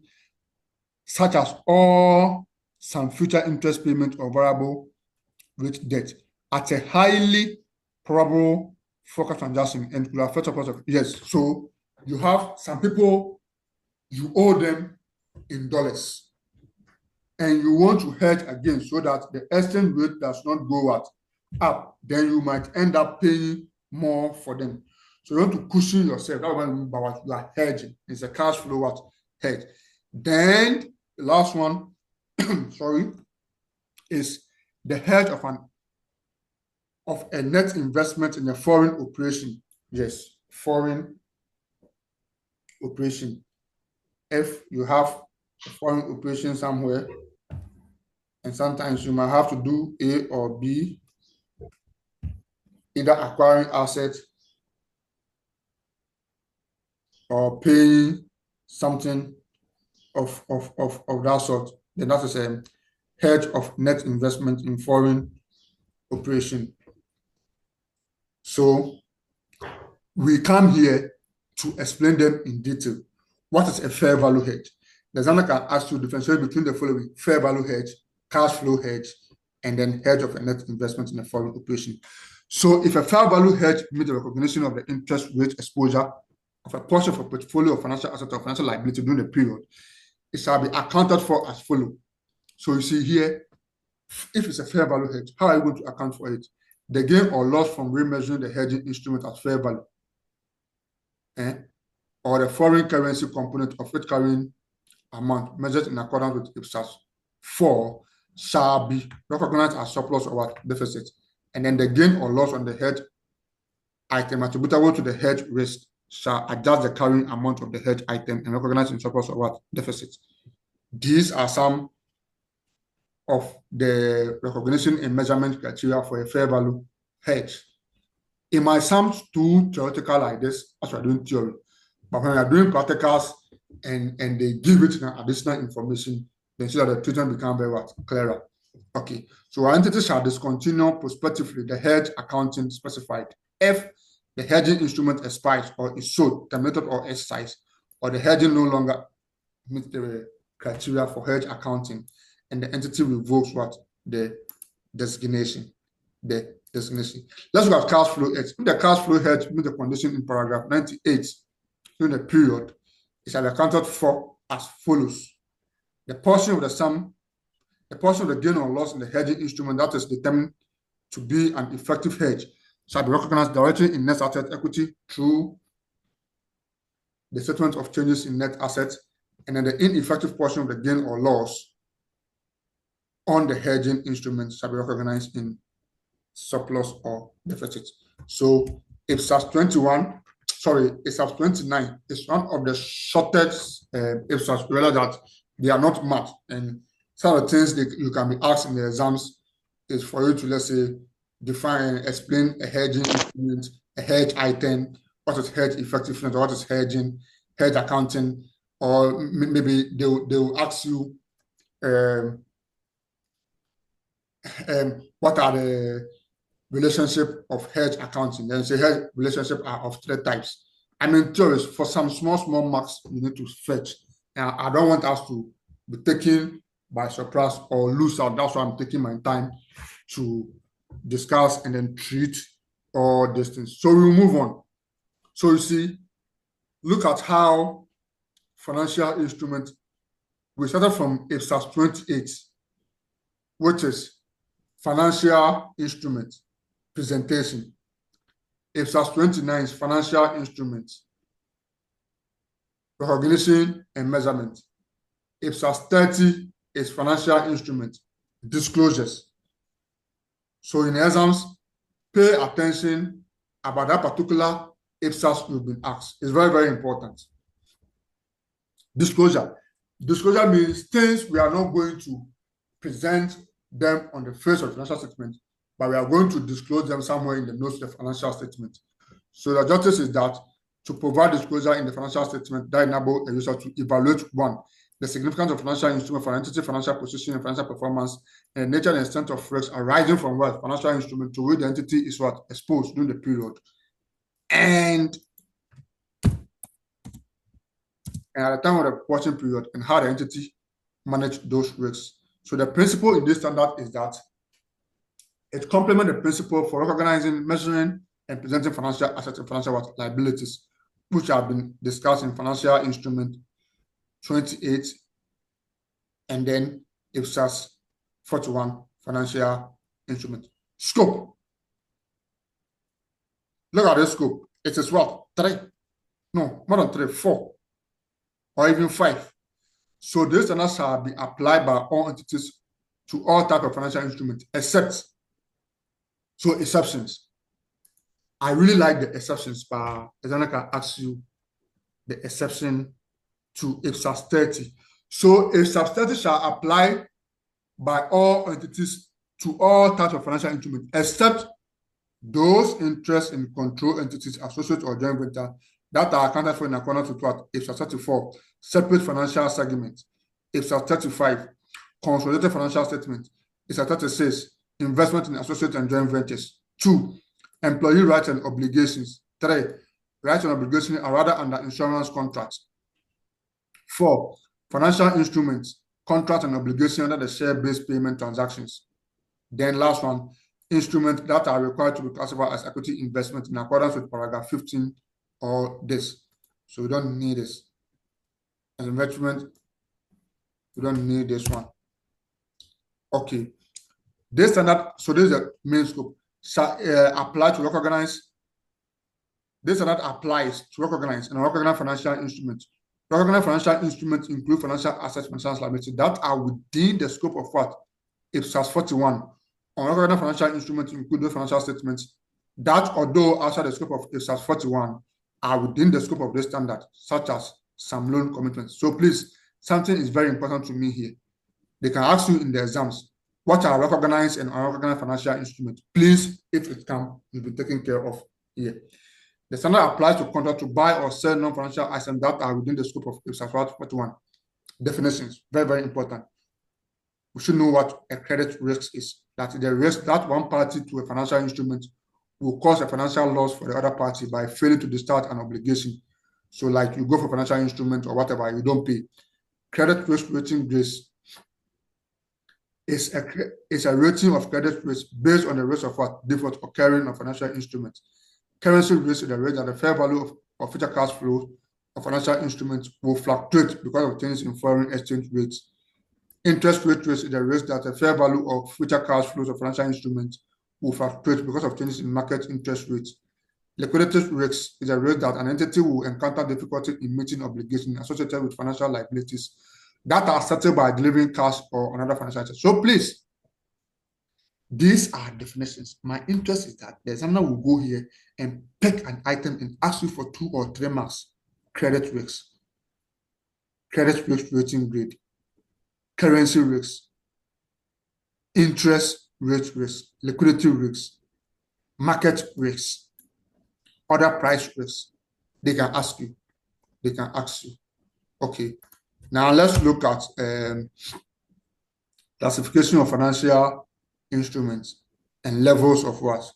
such as some future interest payment or variable rate debt at a highly probable forecast transaction and could affect surplus of. Yes, so you have some people, you owe them in dollars. and you want to hedge again so that the exchange rate does not go up, then you might end up paying more for them. So you want to cushion yourself. That's what I mean by what you are hedging. It's a cash flow hedge. Then the last one, sorry, is the hedge of a net investment in a foreign operation. Yes, foreign operation. If you have a foreign operation somewhere, and sometimes you might have to do A or B, either acquiring assets or paying something of that sort, then that is a hedge of net investment in foreign operation. So we come here to explain them in detail. What is a fair value hedge? The examiner can ask you to differentiate between the following: fair value hedge, cash flow hedge, and then hedge of a net investment in a foreign operation. So if a fair value hedge means the recognition of the interest rate exposure of a portion of a portfolio of financial asset or financial liability during the period, it shall be accounted for as follows. So you see here, if it's a fair value hedge, how are you going to account for it? The gain or loss from remeasuring the hedging instrument at fair value, or the foreign currency component of its carrying amount measured in accordance with IPSAS 4 shall be recognized as surplus or what? Deficit. And then the gain or loss on the hedge item attributable to the hedge risk shall adjust the carrying amount of the hedge item and recognize in surplus or what? Deficit. These are some of the recognition and measurement criteria for a fair value hedge. It might sound too theoretical like this as we're doing theory, but when we're doing practicals and they give it additional information, then so that the treatment becomes very clearer. Okay, so our entity shall discontinue prospectively the hedge accounting specified if the hedging instrument expires or is sold, terminated, or exercised, or the hedging no longer meets the criteria for hedge accounting, and the entity revokes what? The designation. Let's look at cash flow hedge. If the cash flow hedge meets the condition in paragraph 98 during the period, it shall be accounted for as follows: the portion of the sum, the portion of the gain or loss in the hedging instrument that is determined to be an effective hedge shall be recognized directly in net asset equity through the settlement of changes in net assets, and then the ineffective portion of the gain or loss on the hedging instrument shall be recognized in surplus or deficit. So IPSAS 29 is one of the shortest IPSAS. Realize that they are not much, and some of the things that you can be asked in the exams is for you to, let's say, explain a hedging instrument, a hedge item, what is hedge effectiveness, what is hedging, hedge accounting, or maybe they will ask you what are the relationship of hedge accounting. Then say hedge relationship are of 3 types. I mean, theories for some small marks you need to fetch. And I don't want us to be taken by surprise or lose out. That's why I'm taking my time to discuss and then treat all these things. So we'll move on. So you see, look at how financial instruments, we started from IPSAS 28, which is financial instrument presentation. IPSAS 29 is financial instruments recognition and measurement. IPSAS 30 is financial instrument disclosures. So in exams, pay attention about that particular IPSAS you've been asked. It's very, very important. Disclosure. Disclosure means things we are not going to present them on the face of the financial statement, but we are going to disclose them somewhere in the notes of the financial statement. So the objective is that to provide disclosure in the financial statement that enable a user to evaluate, 1, the significance of financial instrument for entity financial position and financial performance, and the nature and extent of risks arising from what financial instrument to which the entity is what exposed during the period, and at the time of the reporting period, and how the entity managed those risks. So the principle in this standard is that it complements the principle for recognizing, measuring, and presenting financial assets and financial liabilities, which have been discussed in financial instrument 28 and then IPSAS 41 financial instrument. Scope. Look at this scope. It is what? 3? No, more than 3, 4, or even 5. So this standard shall be applied by all entities to all types of financial instruments, except exceptions. I really like the exceptions, but I can ask you the exception to IPSAS 30. So IPSAS 30 shall apply by all entities to all types of financial instruments, except those interests in control entities, associates, or joint venture that are accounted for in accordance with what? IPSAS 34, separate financial segments. IPSAS 35, consolidated financial statement. IPSAS 36, investment in associates and joint ventures. 2, employee rights and obligations. 3, rights and obligations are rather under insurance contracts. 4, financial instruments, contracts and obligations under the share-based payment transactions. Then last one, instruments that are required to be classified as equity investment in accordance with paragraph 15 or this. So we don't need this. As investment, we don't need this one. Okay. This standard, so this is the main scope. Apply to recognize. This standard applies to recognize and recognize financial instruments. Recognized financial instruments include financial assets, financial liabilities that are within the scope of what? IPSAS 41. Unrecognized financial instruments include those financial statements that, although outside the scope of IPSAS 41, are within the scope of this standard, such as some loan commitments. So please, something is very important to me here. They can ask you in the exams, what are recognized and unrecognized financial instruments? Please, if it can, you'll be taken care of here. The standard applies to contract to buy or sell non-financial items that are within the scope of IPSAS 41. Definitions, very, very important. We should know what a credit risk is. That the risk that one party to a financial instrument will cause a financial loss for the other party by failing to discharge an obligation. So like you go for financial instrument or whatever, you don't pay. Credit risk rating grace is a rating of credit risk based on the risk of what default occurring on financial instruments. Currency risk is the rate that the fair value of future cash flow of financial instruments will fluctuate because of changes in foreign exchange rates. Interest rate risk is the risk that the fair value of future cash flows of financial instruments will fluctuate because of changes in market interest rates. Liquidity risk is a risk that an entity will encounter difficulty in meeting obligations associated with financial liabilities that are settled by delivering cash or another financial asset. So please, these are definitions. My interest is that the examiner will go here and pick an item and ask you for 2 or 3 marks. Credit risk rating grade, currency risk, interest rate risk, liquidity risk, market risk, other price risk. They can ask you. Okay. Now let's look at classification of financial instruments and levels of what?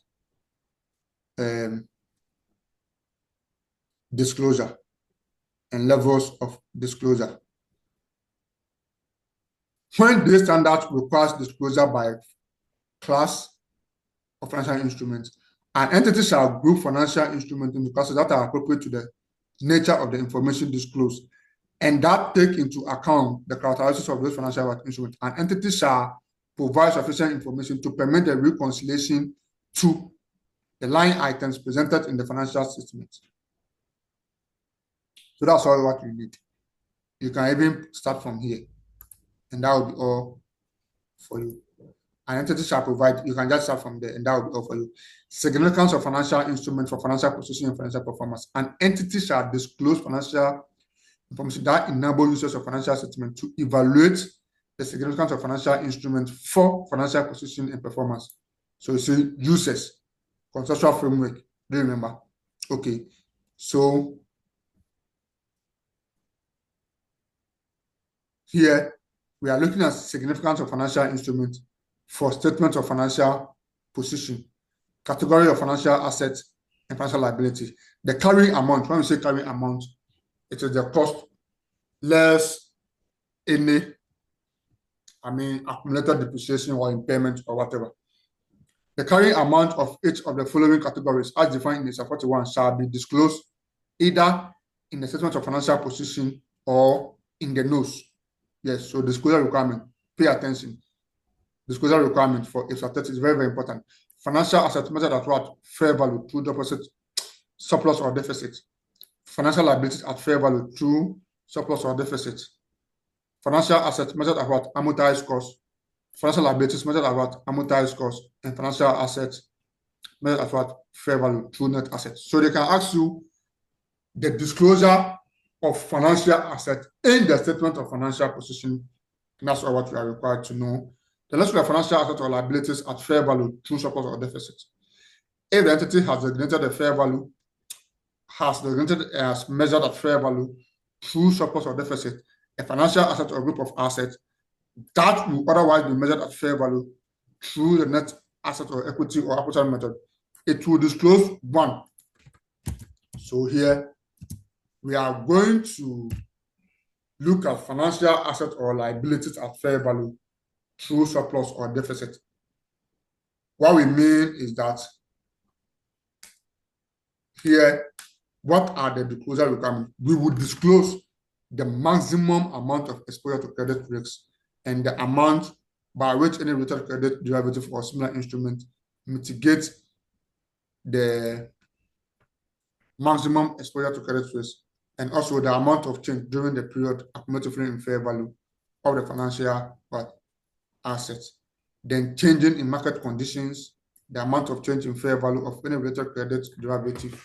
Disclosure and levels of disclosure. When this standard requires disclosure by class of financial instruments, an entity shall group financial instruments into classes that are appropriate to the nature of the information disclosed and that take into account the characteristics of those financial instruments. An entity shall provide sufficient information to permit the reconciliation to the line items presented in the financial statement. So that's all what you need. You can even start from here, and that will be all for you. An entity shall provide, you can just start from there, and that will be all for you. Significance of financial instruments for financial position and financial performance. An entity shall disclose financial information that enable users of financial statement to evaluate the significance of financial instruments for financial position and performance. So you see users, conceptual framework. Do you remember? Okay. So here we are looking at significance of financial instruments for statements of financial position, category of financial assets, and financial liability. The carrying amount, when we say carrying amount, it is the cost less any, accumulated depreciation or impairment or whatever. The carrying amount of each of the following categories, as defined in IPSAS 41, shall be disclosed either in the statement of financial position or in the notes. Yes, so disclosure requirement. Pay attention. Disclosure requirement for IPSAS 30 is very, very important. Financial asset measured at what? Fair value through deposit, surplus or deficit. Financial liabilities at fair value through surplus or deficit. Financial assets measured at what? Amortized cost. Financial liabilities measured at what? Amortized cost. And financial assets measured at what? Fair value through net assets. So they can ask you the disclosure of financial assets in the statement of financial position. And that's all what we are required to know. Then let's look at financial assets or liabilities at fair value through surplus or deficit. If the entity has designated the fair value, has designated as measured at fair value through surplus or deficit, a financial asset or group of assets that will otherwise be measured at fair value through the net asset or equity or apportionment method, it will disclose one. So here we are going to look at financial assets or liabilities at fair value through surplus or deficit. What we mean is that here, what are the disclosure requirements? We would disclose the maximum amount of exposure to credit risks and the amount by which any related credit derivative or similar instrument mitigates the maximum exposure to credit risk, and also the amount of change during the period accumulatively in fair value of the financial assets. Then changing in market conditions, the amount of change in fair value of any related credit derivative.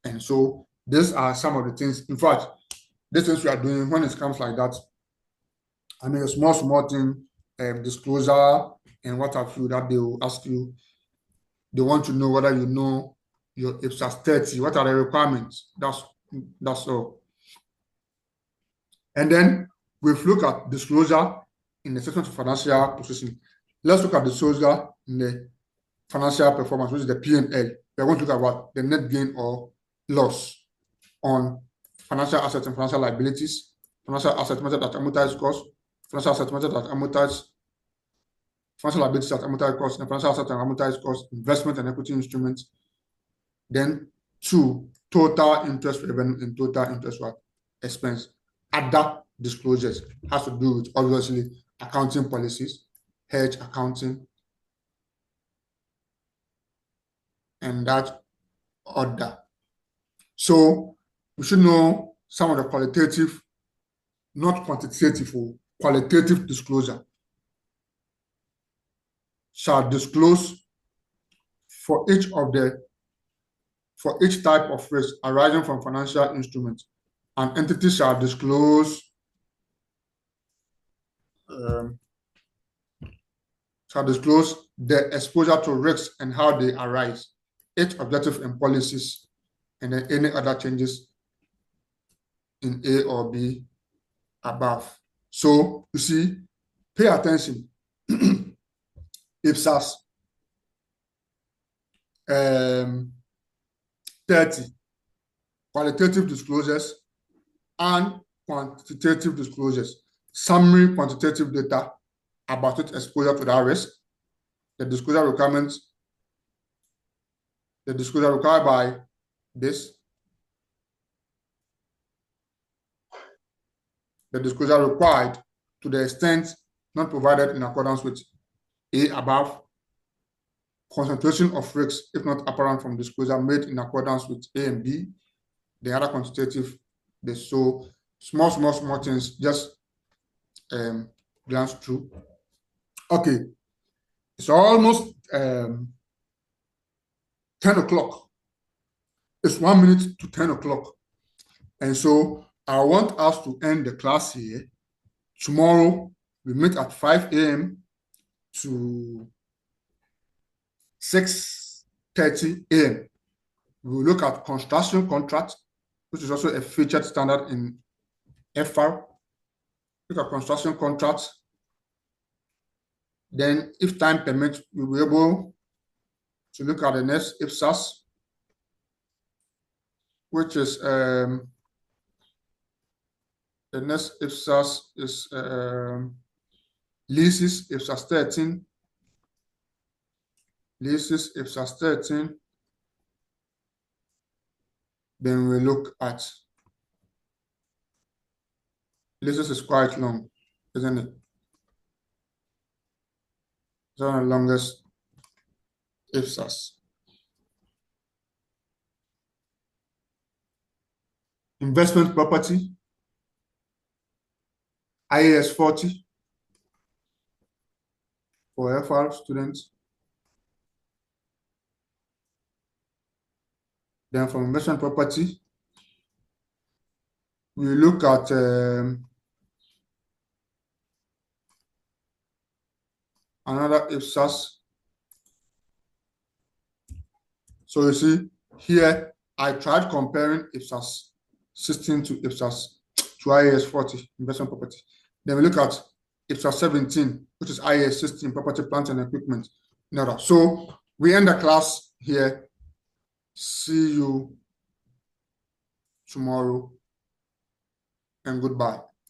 And so these are some of the things. In fact, these things we are doing when it comes like that. I mean, a small thing, disclosure and what have you, that they will ask you. They want to know whether you know your IPSAS 30. What are the requirements? That's all. And then we've looked at disclosure in the statement of financial position. Let's look at disclosure in the financial performance, which is the P&L. We're going to look at what? The net gain or loss on financial assets and financial liabilities, financial assets measured at amortized cost, financial assets measured at amortized, financial liabilities at amortized cost, and financial assets at amortized cost, investment and equity instruments. Then 2, total interest revenue and total interest expense. Other disclosures has to do with obviously accounting policies, hedge accounting, and that order. So we should know some of the qualitative, not quantitative, qualitative disclosure shall disclose for each type of risk arising from financial instruments. An entity shall disclose the exposure to risks and how they arise, its objective and policies, and then any other changes in A or B above. So you see, pay attention. IPSAS 30, qualitative disclosures and quantitative disclosures. Summary quantitative data about its exposure to that risk, the disclosure requirements, the disclosure required by this, the disclosure required to the extent not provided in accordance with A above, concentration of risks, if not apparent from disclosure made in accordance with A and B, the other quantitative, so small things, just glance through. Okay, it's almost 10 o'clock. It's 1 minute to 10 o'clock. And so I want us to end the class here. Tomorrow, we meet at 5 a.m. to 6:30 a.m. We will look at construction contract, which is also a featured standard in FR. Look at construction contracts. Then, if time permits, we will be able to look at the next IPSAS, which is the next IPSAS is leases, IPSAS 13. Leases, IPSAS 13. Then we look at leases is quite long, isn't it? It's one of the longest IPSAS. Investment property, IAS 40 for FR students. Then from investment property, we look at another IPSAS. So you see here, I tried comparing IPSAS 16 to IAS 40, investment property. Then we look at IPSAS 17, which is IAS 16, property, plant, and equipment. So we end the class here. See you tomorrow, and goodbye.